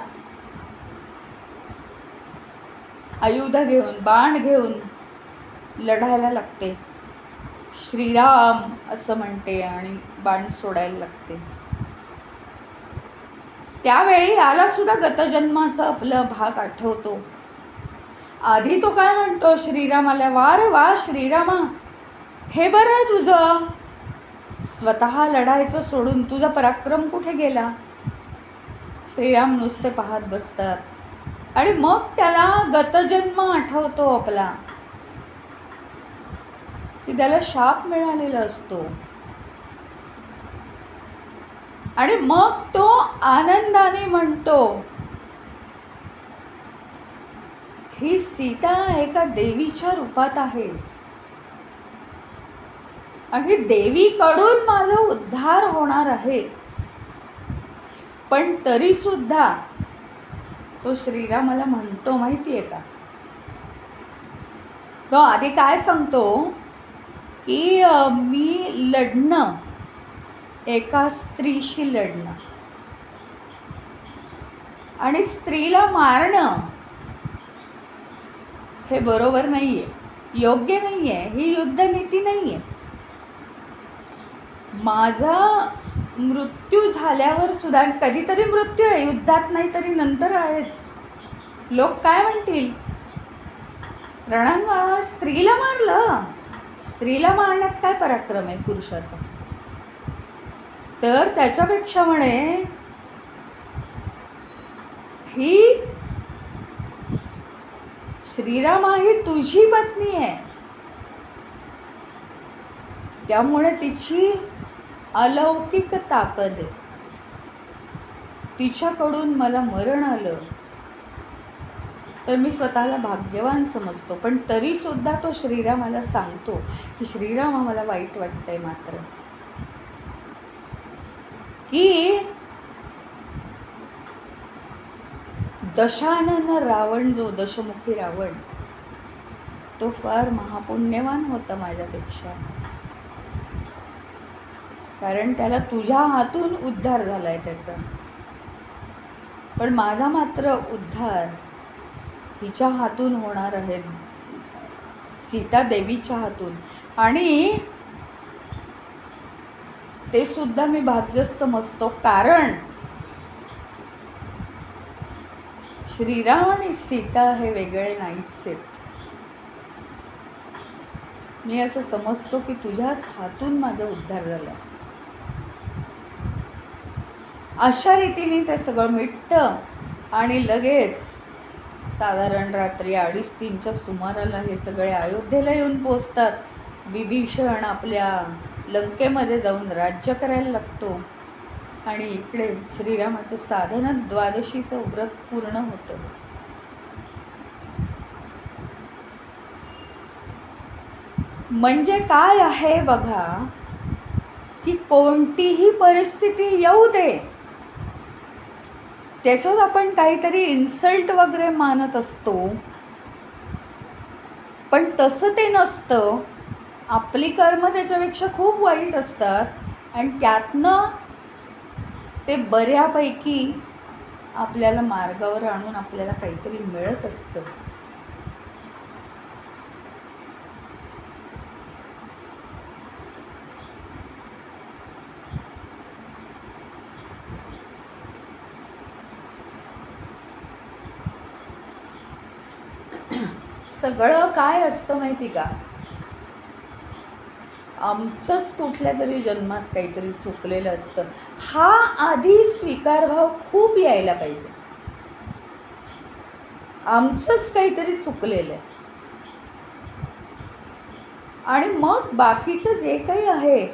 आयुध घेऊन, बाण घेऊन लढायला लागते. श्रीराम असं म्हणते आणि बाण सोडायला लागते. त्यावेळी याला सुद्धा गतजन्माचा आपला भाग आठवतो. आधी तो काय म्हणतो श्रीरामाला, वा रे वा श्रीरामा, हे बरं आहे तुझं, स्वतः लढायचं सोडून तुझा पराक्रम कुठे गेला? श्रीराम नुसते पाहत बसतात. आणि मग त्याला गतजन्म आठवतो आपला, की त्याला शाप मिळालेला असतो. आणि मग तो आनंदाने म्हणतो, ही सीता एका देवीच्या रूपात आहे आणि देवीकडून माझा उद्धार होणार आहे. पण तरी सुद्धा तो श्रीरामाला म्हणतो माहिती आहे का, तो आधी काय सांगतो की मी लढणं, एका स्त्रीशी लढणं आणि स्त्रीला मारणं हे बरोबर नाही आहे, योग्य नाही आहे, ही युद्धनीती नाही आहे. माझा मृत्यू झाल्यावर सुद्धा, कधीतरी मृत्यू आहे, युद्धात नाही तरी नंतर आहेच. लोक काय म्हणतील, रणांगणात स्त्रीला मारलं, स्त्रीला मारण्यात काय पराक्रम आहे पुरुषाचा? तर त्याच्यापेक्षा म्हणे ही श्रीरामा ही तुझी पत्नी आहे, त्यामुळे तिची अलौकिक ताकद आहे, तिच्याकडून मला मरण आलं तर मी स्वतःला भाग्यवान समजतो. पण तरी सुद्धा तो श्रीरामाला सांगतो की श्रीरामा मला वाईट वाटतंय मात्र, की दशानन रावण, जो दशमुखी रावण, तो फार महापुण्यवान होता माझ्यापेक्षा, कारण त्याला तुझ्या हातून उद्धार झालाय त्याचा. पण माझा मात्र उद्धार हिच्या हातून होणार आहे, सीता देवीच्या हातून. आणि ते सुद्धा मी भाग्यच समजतो, कारण श्रीराम आणि सीता हे वेगळे नाहीच आहेत. मी असं समजतो की तुझ्याच हातून माझा उद्धार झाला. अशा रीतीने ते सगळं मिटतं आणि लगेच साधारण रात्री 2:30-3च्या सुमाराला हे सगळे अयोध्येला येऊन पोचतात. विभीषण आपल्या लंकेमध्ये जाऊन राज्य करायला लागतो आणि इकडे श्रीरामाचं साधन द्वादशीचं व्रत पूर्ण होतं. म्हणजे काय आहे बघा, की कोणतीही परिस्थिती येऊ दे, त्याच्यात आपण काहीतरी इन्सल्ट वगैरे मानत असतो, पण तसं ते नसतं. आपली कर्म त्याच्यापेक्षा खूप वाईट असतात आणि त्यातनं ते बऱ्यापैकी आपल्याला मार्गावर आणून आपल्याला काहीतरी मिळत असतं. सगळं काय असतं माहिती का, आमचंच कुठल्या तरी जन्मात काहीतरी चुकलेलं असतं. हा आधी स्वीकारभाव खूप यायला पाहिजे. आमचंच काहीतरी चुकलेलं आहे आणि मग बाकीचं जे काही आहे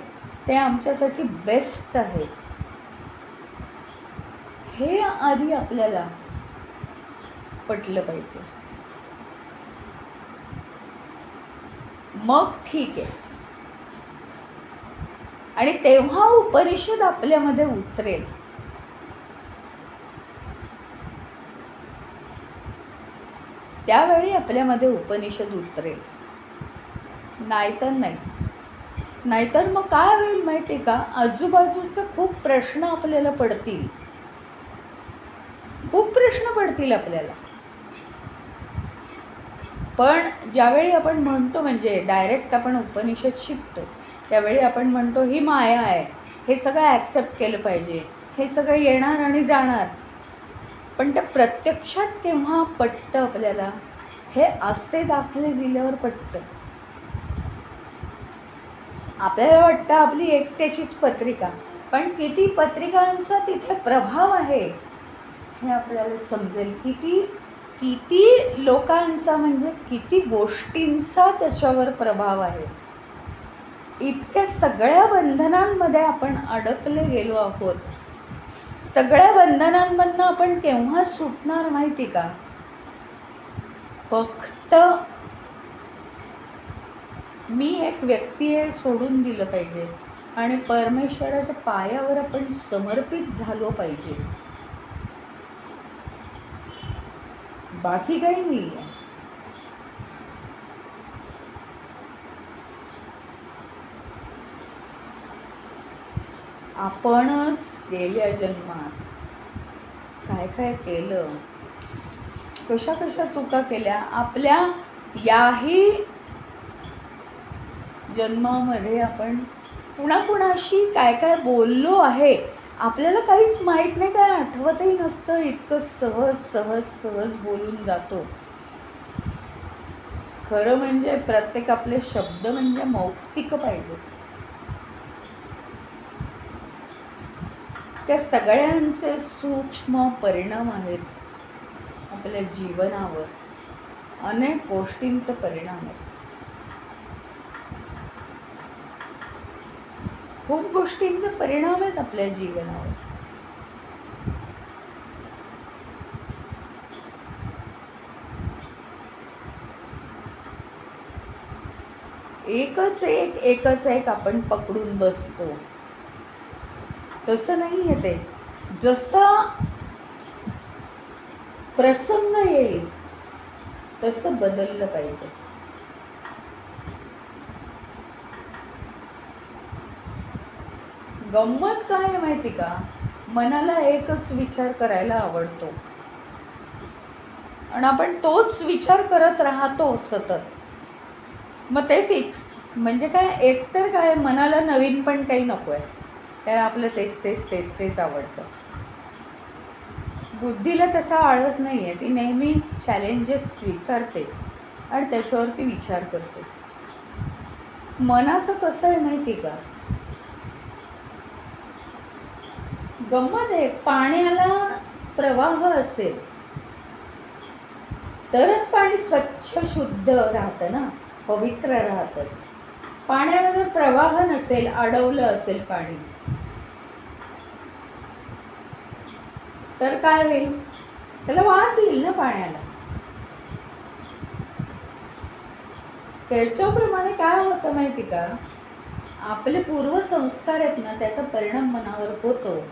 ते आमच्यासाठी बेस्ट आहे, हे आधी आपल्याला पटलं पाहिजे. मग ठीक आहे. आणि तेव्हा उपनिषद आपल्यामध्ये उतरेल. त्यावेळी आपल्यामध्ये उपनिषद उतरेल. नाहीतर नाही. नाहीतर मग काय होईल माहिती आहे का, आजूबाजूचे खूप प्रश्न आपल्याला पडतील. खूप प्रश्न पडतील आपल्याला. पण ज्यावेळी आपण म्हणतो, म्हणजे डायरेक्ट आपण उपनिषद शिकतो, त्यावेळी आपण म्हणतो ही माया आहे, हे सगळं ॲक्सेप्ट केलं पाहिजे, हे सगळं येणार आणि जाणार. पण ते प्रत्यक्षात केव्हा पटतं आपल्याला, हे असे दाखले दिल्यावर पटतं. आपल्याला वाटतं आपली एकट्याचीच पत्रिका, पण किती पत्रिकांचा तिथे प्रभाव आहे हे आपल्याला समजेल. किती लोकांचा, म्हणजे किती गोष्टींचा त्याच्यावर प्रभाव आहे. इतक्या सगळ्या बंधनांमध्ये आपण अडकले गेलो आहोत. सगळ्या बंधनांमधनं आपण केव्हा सुटणार माहिती का, फक्त मी एक व्यक्ती आहे सोडून दिलं पाहिजे आणि परमेश्वराच्या पायावर आपण समर्पित झालो पाहिजे. बाकी काही नाही आहे. आपणच गेल्या जन्मात काय काय केलं, कशा कशा चुका केल्या, आपल्या याही जन्मामध्ये आपण कुणाकुणाशी काय काय बोललो आहे, आपल्याला काहीच माहीत नाही, काय आठवतही नसतं. इतकं सहज सहज सहज बोलून जातो. खरं म्हणजे प्रत्येक आपले शब्द म्हणजे मौक्तिक पाहिजे. त्या सगळ्यांचे सूक्ष्म परिणाम आहेत आपल्या जीवनावर. अनेक गोष्टींचे परिणाम आहेत. खूप गोष्टींचे परिणाम आहेत आपल्या जीवनावर. एकच एक आपण पकडून बसतो. तसं नाही आहे ते. जसं प्रसंग येईल तसं बदललं पाहिजे. गंमत काय आहे माहिती का, मनाला एकच विचार करायला आवडतो आणि आपण तोच विचार करत राहतो सतत. मग ते फिक्स. म्हणजे काय, एकतर काय, मनाला नवीन पण काही नको आहे, त्याला आपलं तेच तेच तेच तेच आवडतं. बुद्धीला तसा आळस नाही आहे. ती नेहमी चॅलेंजेस स्वीकारते आणि त्याच्यावरती विचार करते. मनाचं कसं आहे माहिती का, गंमत आहे. पाण्याला प्रवाह असेल तरच पाणी स्वच्छ शुद्ध राहतं ना, पवित्र राहतं. पाण्यामध्ये प्रवाह नसेल, अडवलं असेल पाणी, तर काय होईल? त्याला वास येईल ना पाण्याला. त्याच्याप्रमाणे काय होतं माहिती का, आपले पूर्वसंस्कार आहेत ना, त्याचा परिणाम मनावर होतो.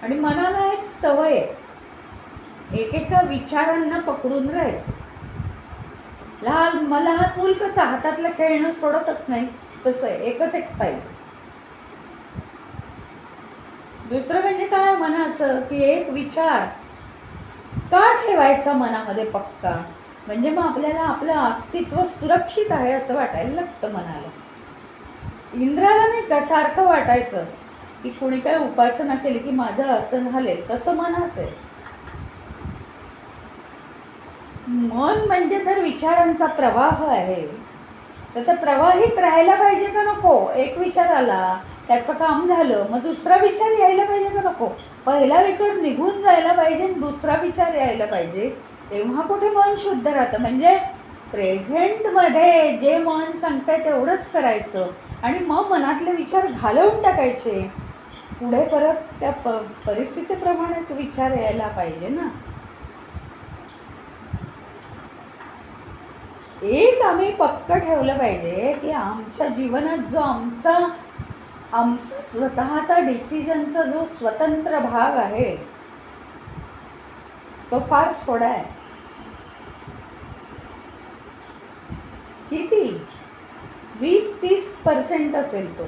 आणि मनाला एक सवय आहे एकेका विचारांना पकडून राहायचं. लहान मूल कसं हातातलं खेळणं सोडतच नाही, तसं आहे, एकच एक पाहिजे. दुसरं म्हणजे काय मनाचं, की एक विचार का ठेवायचा मनामध्ये पक्का, म्हणजे मग आपल्याला आपलं अस्तित्व सुरक्षित आहे असं वाटायला लागतं मनाला. इंद्राला नाही का सारखं वाटायचं की कोणी काय उपासना केली की माझं असं झाले, तसं मनाचं आहे. मन म्हणजे तर विचारांचा प्रवाह आहे, तर ते प्रवाहित राहायला पाहिजे का नको? एक विचार आला, त्याचं काम झालं, मग दुसरा विचार यायला पाहिजे का नको? पहिला विचार निघून जायला पाहिजे, दुसरा विचार यायला पाहिजे, तेव्हा कुठे मन शुद्ध राहतं. म्हणजे प्रेझेंटमध्ये जे मन सांगतंय तेवढंच करायचं आणि मग मनातले विचार घालवून टाकायचे. पुढे परत त्या परिस्थितीप्रमाणेच विचार यायला पाहिजे ना. एक आम्ही पक्क ठेवलं पाहिजे की आमच्या जीवनात जो आमचा स्वतःचा डिसिजनचा जो स्वतंत्र भाग आहे तो फार थोडा आहे. किती? 20-30% असेल तो.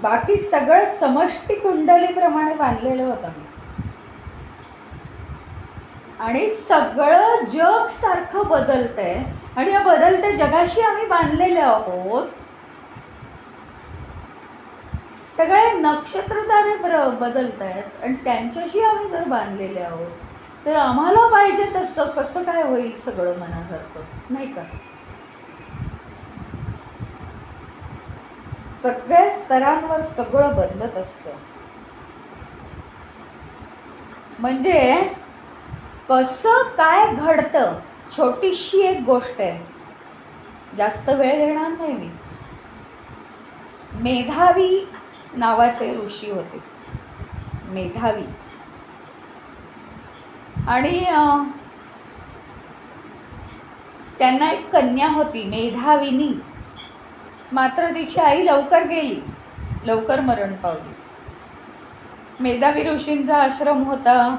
बाकी सगळं समष्टी कुंडलीप्रमाणे बांधलेलं होतं आणि सगळं जग सारखं बदलतंय आणि या बदलत्या जगाशी आम्ही बांधलेले आहोत. सगळे नक्षत्रतारे बदलत आहेत आणि त्यांच्याशी आम्ही जर बांधलेले आहोत, तर आम्हाला पाहिजे तसं कसं काय होईल सगळं मनासारखं, नाही का? सगळ्या स्तरांवर सगळं बदलत असतं. म्हणजे कसं काय घडतं, छोटीशी एक गोष्ट आहे, जास्त वेळ घेणार नाही मी. मेधावी नावाचे ऋषी होते, मेधावी. आणि त्यांना एक कन्या होती मेधाविनी. मात्र तिची आई लवकर गेली, लवकर मरण पावली. मेधावी ऋषींचा आश्रम होता,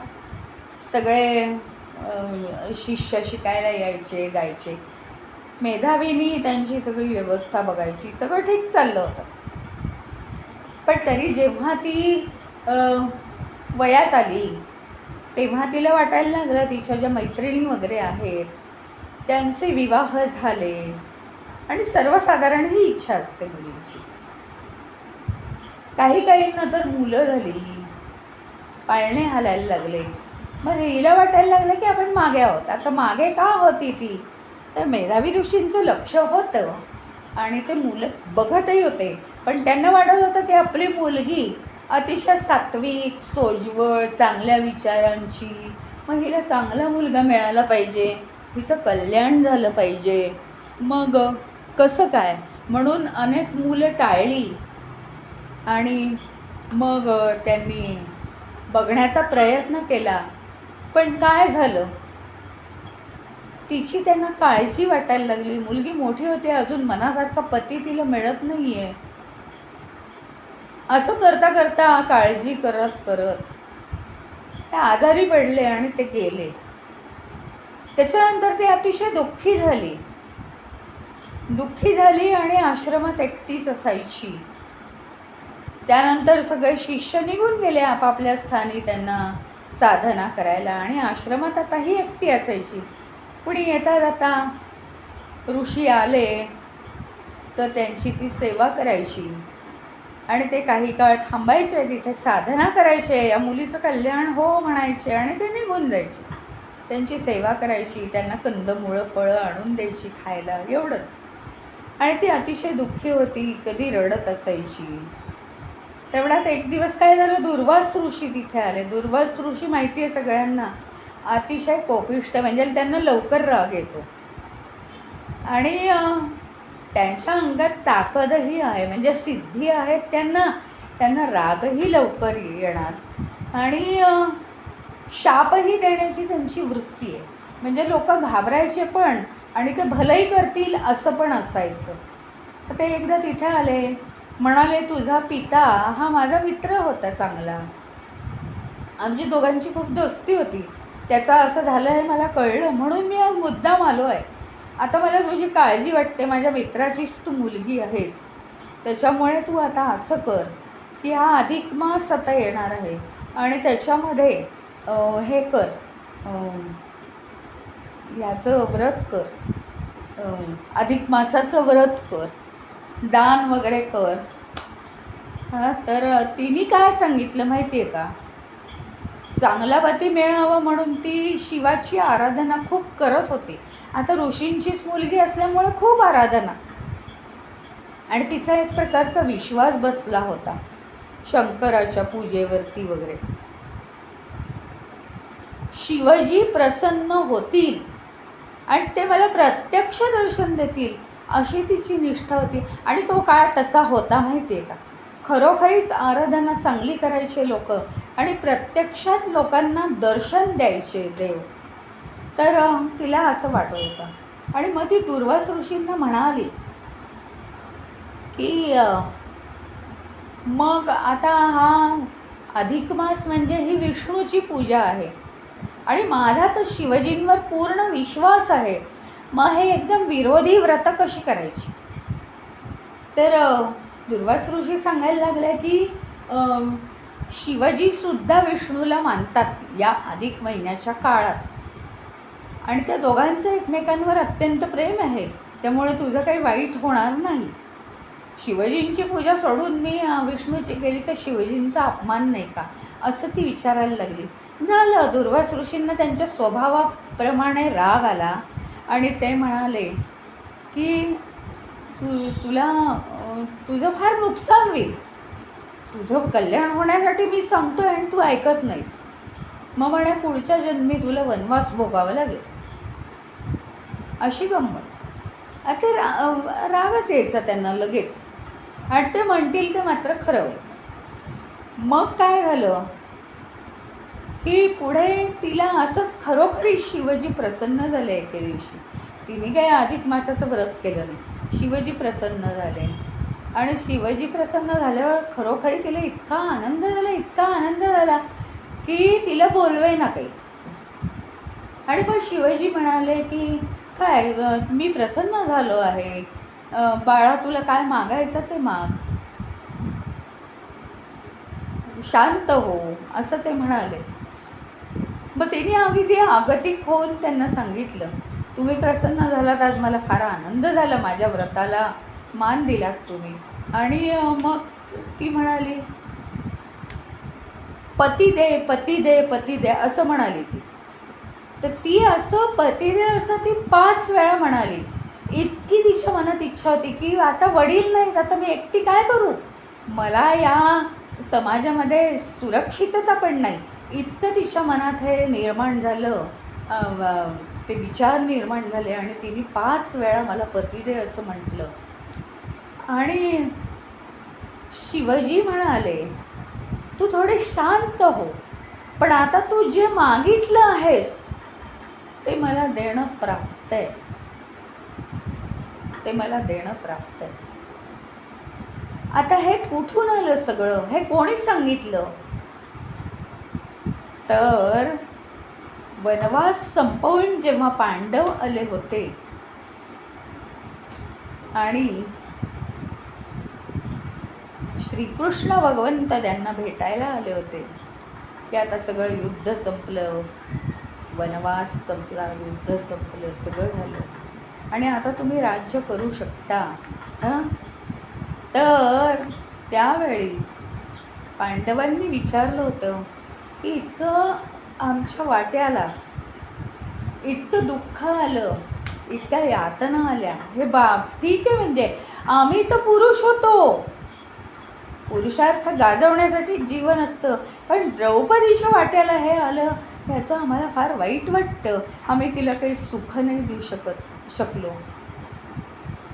सगळे शिष्य शिकायला यायचे जायचे. मेधावीनी त्यांची सगळी व्यवस्था बघायची, सगळं ठीक चाललं होतं. पण तरी जेव्हा ती वयात आली तेव्हा तिला वाटायला लागलं तिच्या ज्या मैत्रिणी वगैरे आहेत त्यांचे विवाह झाले. आणि सर्वसाधारण ही इच्छा असते मुलींची. काहींना तर मुलं झाली, पाळणे हालायला लागले. मग हिला वाटायला लागलं की आपण मागे आहोत. आता मागे का होती ती, तर मेधावी ऋषींचं लक्ष होतं आणि ते मुलं बघतही होते. पण त्यांना वाटत होतं की आपली मुलगी अतिशय सात्विक, सोज्वळ, चांगल्या विचारांची, मग हिला चांगला मुलगा मिळाला पाहिजे, हिचं कल्याण झालं पाहिजे. मग कसं काय, म्हणून अनेक मुलं टाळली आणि मग त्यांनी बघण्याचा प्रयत्न केला. पण काय झालं, तिची त्यांना काळजी वाटायला लागली. मुलगी मोठी होती, अजून मनासारखा पती तिला मिळत नाही आहे. असं करता करता काळजी करत करत ते आजारी पडले आणि ते गेले. त्याच्यानंतर ती अतिशय दुःखी झाली आणि आश्रमात एकटीच असायची. त्यानंतर सगळे शिष्य निघून गेले आपापल्या स्थानी त्यांना साधना करायला आणि आश्रमात आता ही एकटी असायची. पुढे येता जाता ऋषी आले तर त्यांची ती सेवा करायची आणि ते काही काळ थांबायचे, तिथे साधना करायचे, या मुलीचं कल्याण हो म्हणायचे आणि ते निघून जायचे. त्यांची सेवा करायची, त्यांना कंदमुळं फळं आणून द्यायची खायला, एवढंच. आणि ती अतिशय दुःखी होती, कधी रडत असायची. तेवढ्यात एक दिवस काय झालं, दुर्वास ऋषी तिथे आले. दुर्वास ऋषी माहिती आहे सगळ्यांना, अतिशय कोपिष्ट, म्हणजे त्यांना लवकर राग येतो आणि त्यांच्या अंगात ताकदही आहे, म्हणजे सिद्धी आहेत त्यांना. त्यांना रागही लवकर येणार आणि शापही देण्याची त्यांची वृत्ती आहे. म्हणजे लोक घाबरायचे पण आणि ते भलंही करतील असं पण असायचं. तर ते एकदा तिथे आले, म्हणाले तुझा पिता हा माझा मित्र होता चांगला, आमची दोघांची खूप दोस्ती होती, त्याचा असं झालं आहे मला कळलं, म्हणून मी आज मुद्दाम आलो आहे. आता मला तुझी काळजी वाटते, माझ्या मित्राचीच तू मुलगी आहेस, त्याच्यामुळे तू आता असं कर की हा अधिक मास आता येणार आहे आणि त्याच्यामध्ये हे कर, याचं व्रत कर, अधिक मासाचं व्रत कर, दान वगैरे कर. हां, तर तिने काय सांगितलं माहिती आहे का, चांगला पती मिळावा म्हणून ती शिवाची आराधना खूप करत होती. आता ऋषींचीच मुलगी असल्यामुळे खूप आराधना, आणि तिचा एक प्रकारचा विश्वास बसला होता शंकराच्या पूजेवरती वगैरे. शिवजी प्रसन्न होतील आणि ते मला प्रत्यक्ष दर्शन देतील अशी तिची निष्ठा होती. आणि तो काळ तसा होता माहिती आहे का, खरोखरीच आराधना चांगली करायचे लोक आणि प्रत्यक्षात लोकांना दर्शन द्यायचे देव. तर तिला असं वाटत होतं आणि मग ती दुर्वास ऋषींना म्हणाली की मग आता हा अधिक मास म्हणजे ही विष्णूची पूजा आहे आणि माझा तर शिवजींवर पूर्ण विश्वास आहे, मग हे एकदम विरोधी व्रत कशी करायची. तर दुर्वास ऋषी सांगायला लागले की शिवजीसुद्धा विष्णूला मानतात या अधिक महिन्याच्या काळात आणि त्या दोघांचं एकमेकांवर अत्यंत प्रेम आहे, त्यामुळे तुझं काही वाईट होणार नाही. शिवजींची पूजा सोडून मी विष्णूची केली तर शिवजींचा अपमान नाही का, असं ती विचारायला लागली. झालं, दुर्वास ऋषींना त्यांच्या स्वभावाप्रमाणे राग आला आणि ते म्हणाले की तुला तुझं फार नुकसान होईल, तुझं कल्याण होण्यासाठी मी सांगतोय आणि तू ऐकत नाहीस, मग म्हणे पुढच्या जन्मी तुला वनवास भोगावं लागेल. अशी गंमत. ते रागच यायचा त्यांना लगेच आणि ते म्हणतील ते मात्र खरं व्हायचं. मग काय झालं की पुढे तिला असंच खरोखरी शिवजी प्रसन्न झाले. एके दिवशी तिने काही अधिक मासाचं व्रत केलं नाही, शिवजी प्रसन्न झाले आणि शिवजी प्रसन्न झाल्यावर खरोखरी तिला इतका आनंद झाला, इतका आनंद झाला की तिला बोलवे ना काही. आणि पण शिवजी म्हणाले की काय मी प्रसन्न झालो आहे, बाळा तुला काय मागायचं ते माग, शांत हो, असं ते म्हणाले. मग तिने अगदी आगतिक होऊन त्यांना सांगितलं तुम्ही प्रसन्न झालात, आज मला फार आनंद झाला, माझ्या व्रताला मान दिलात तुम्ही. आणि मग ती म्हणाली पती दे पती दे पती दे असं म्हणाली ती. तर ती असं पती दे असं ती 5 वेळा म्हणाली. इतकी तिच्या मनात इच्छा होती की आता वडील नाहीत, आता मी एकटी काय करू, मला या समाजामध्ये सुरक्षितता पण नाही, इतकं तिच्या मनात हे निर्माण झालं, ते विचार निर्माण झाले आणि तिने 5 वेळा मला पती दे असं म्हटलं. आणि शिवजी म्हणाले तू थोडे शांत हो, पण आता तू जे मागितलं आहेस ते मला देणं प्राप्त आहे, ते मला देणं प्राप्त आहे. आता हे कुठून आलं सगळं, हे कोणी सांगितलं, तर वनवास संपवून जेव्हा पांडव आले होते आणि श्रीकृष्ण भगवंत त्यांना भेटायला आले होते की आता सगळं युद्ध संपलं, वनवास संपला, युद्ध संपलं, सगळं झालं आणि आता तुम्ही राज्य करू शकता. तर त्यावेळी पांडवांनी विचारलं होतं की इतकं आमच्या वाट्याला इतकं दुःख आलं, इतक्या यातना आल्या, हे बाप ठीक आहे, म्हणजे आम्ही तर पुरुष होतो, पुरुषार्थ गाजवण्यासाठी जीवन असतं. पण द्रौपदीच्या वाट्याला हे आलं, ह्याचं आम्हाला फार वाईट वाटतं, आम्ही तिला काही सुख नाही देऊ शकलो.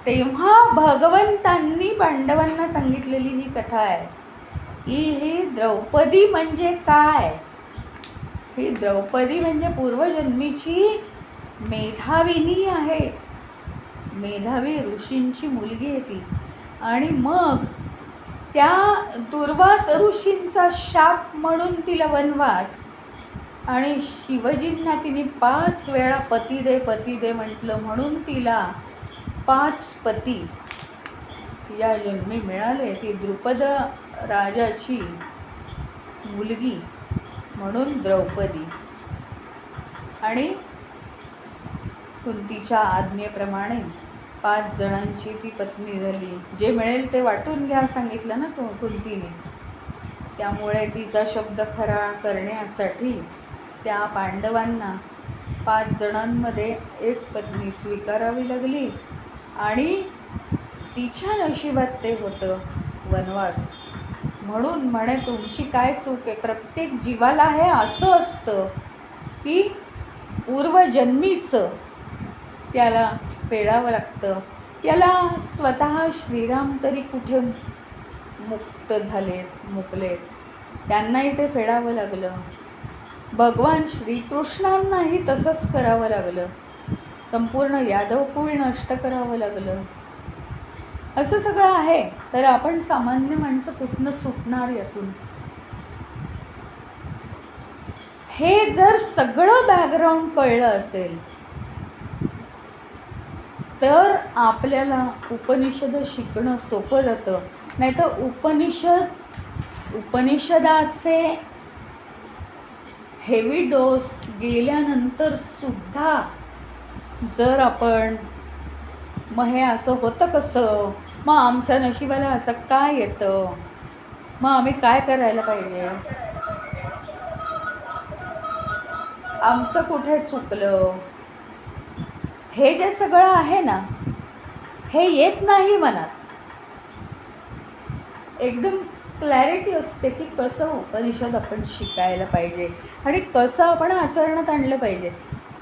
तेव्हा भगवंतांनी पांडवांना सांगितलेली ही कथा आहे की ही द्रौपदी म्हणजे काय. ही द्रौपदी म्हणजे पूर्वजन्मीची मेधाविनी आहे, मेधावी ऋषींची मुलगी आहे ती. आणि मग त्या दुर्वास ऋषींचा शाप म्हणून तिला वनवास, आणि शिवजींना तिने 5 वेळा पती दे म्हटलं म्हणून तिला 5 पती या जन्मी मिळाले. ती द्रुपद राजाची मुलगी म्हणून द्रौपदी. आणि कुंतीच्या आज्ञेप्रमाणे 5 जणांची ती पत्नी झाली. जे मिळेल ते वाटून घ्या सांगितलं ना कुंतीने. त्यामुळे तिचा शब्द खरा करण्यासाठी त्या पांडवांना 5 जणांमध्ये एक पत्नी स्वीकारावी लागली. आणि तिच्या नशिबात ते होतं वनवास. म्हणून म्हणे तुमची काय चूक आहे. प्रत्येक जीवाला हे असं असतं की पूर्वजन्मीचं त्याला फेडावं लागतं. त्याला स्वतः श्रीराम तरी कुठे मुक्त झालेत, मुकलेत, त्यांनाही ते फेडावं लागलं. भगवान श्रीकृष्णांनाही तसंच करावं लागलं. संपूर्ण यादवकुळ नष्ट करावं लागलं. असं सगळं आहे. तर आपण सामान्य माणसं कुठनं सुटणार यातून. हे जर सगळं बॅकग्राऊंड कळलं असेल तर आपल्याला उपनिषद शिकणं सोपं जातं. नाही तर उपनिषदाचे हेवी डोस गेल्यानंतर सुद्धा जर आपण मग हे असं होतं कसं, मग आमच्या नशिबाला असं काय येतं, मग आम्ही काय करायला पाहिजे, आमचं कुठे चुकलं, हे जे सगळं आहे ना हे येत नाही मनात. एकदम क्लॅरिटी असते की कसं उपनिषद आपण शिकायला पाहिजे आणि कसं आपण आचरणात आणलं पाहिजे.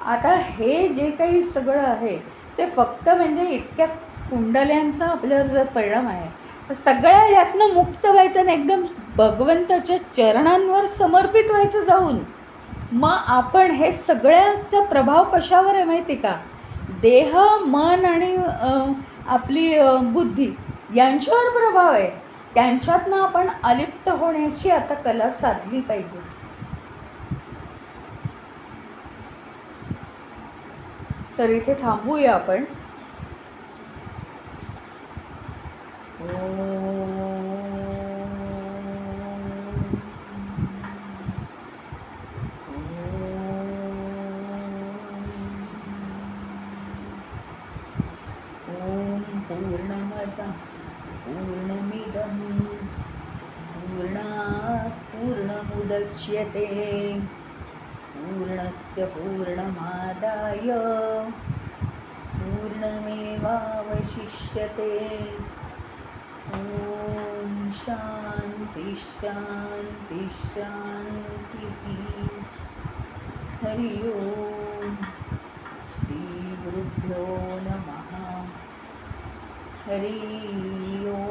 आता हे जे काही सगळं आहे ते फक्त म्हणजे इतक्या कुंडल्यांचा आपल्यावर जर परिणाम आहे तर सगळ्या यातनं मुक्त व्हायचं आणि एकदम भगवंताच्या चरणांवर समर्पित व्हायचं जाऊन. मग आपण हे सगळ्याचा प्रभाव कशावर आहे माहिती का, देह मन आणि आपली बुद्धी यांच्यावर प्रभाव आहे. त्यांच्यातनं आपण अलिप्त होण्याची आता कला साधली पाहिजे. तर इथे थांबूया आपण. पूर्णमद पूर्णमिदं पूर्णात् पूर्णमुदच्यते पूर्णस्य पूर्णमादाय पूर्णमेवावशिष्यते. ॐ शान्ति शान्ति शान्तिः. हरि ओम. श्री गुरुभ्यो नमः. हरि ओम.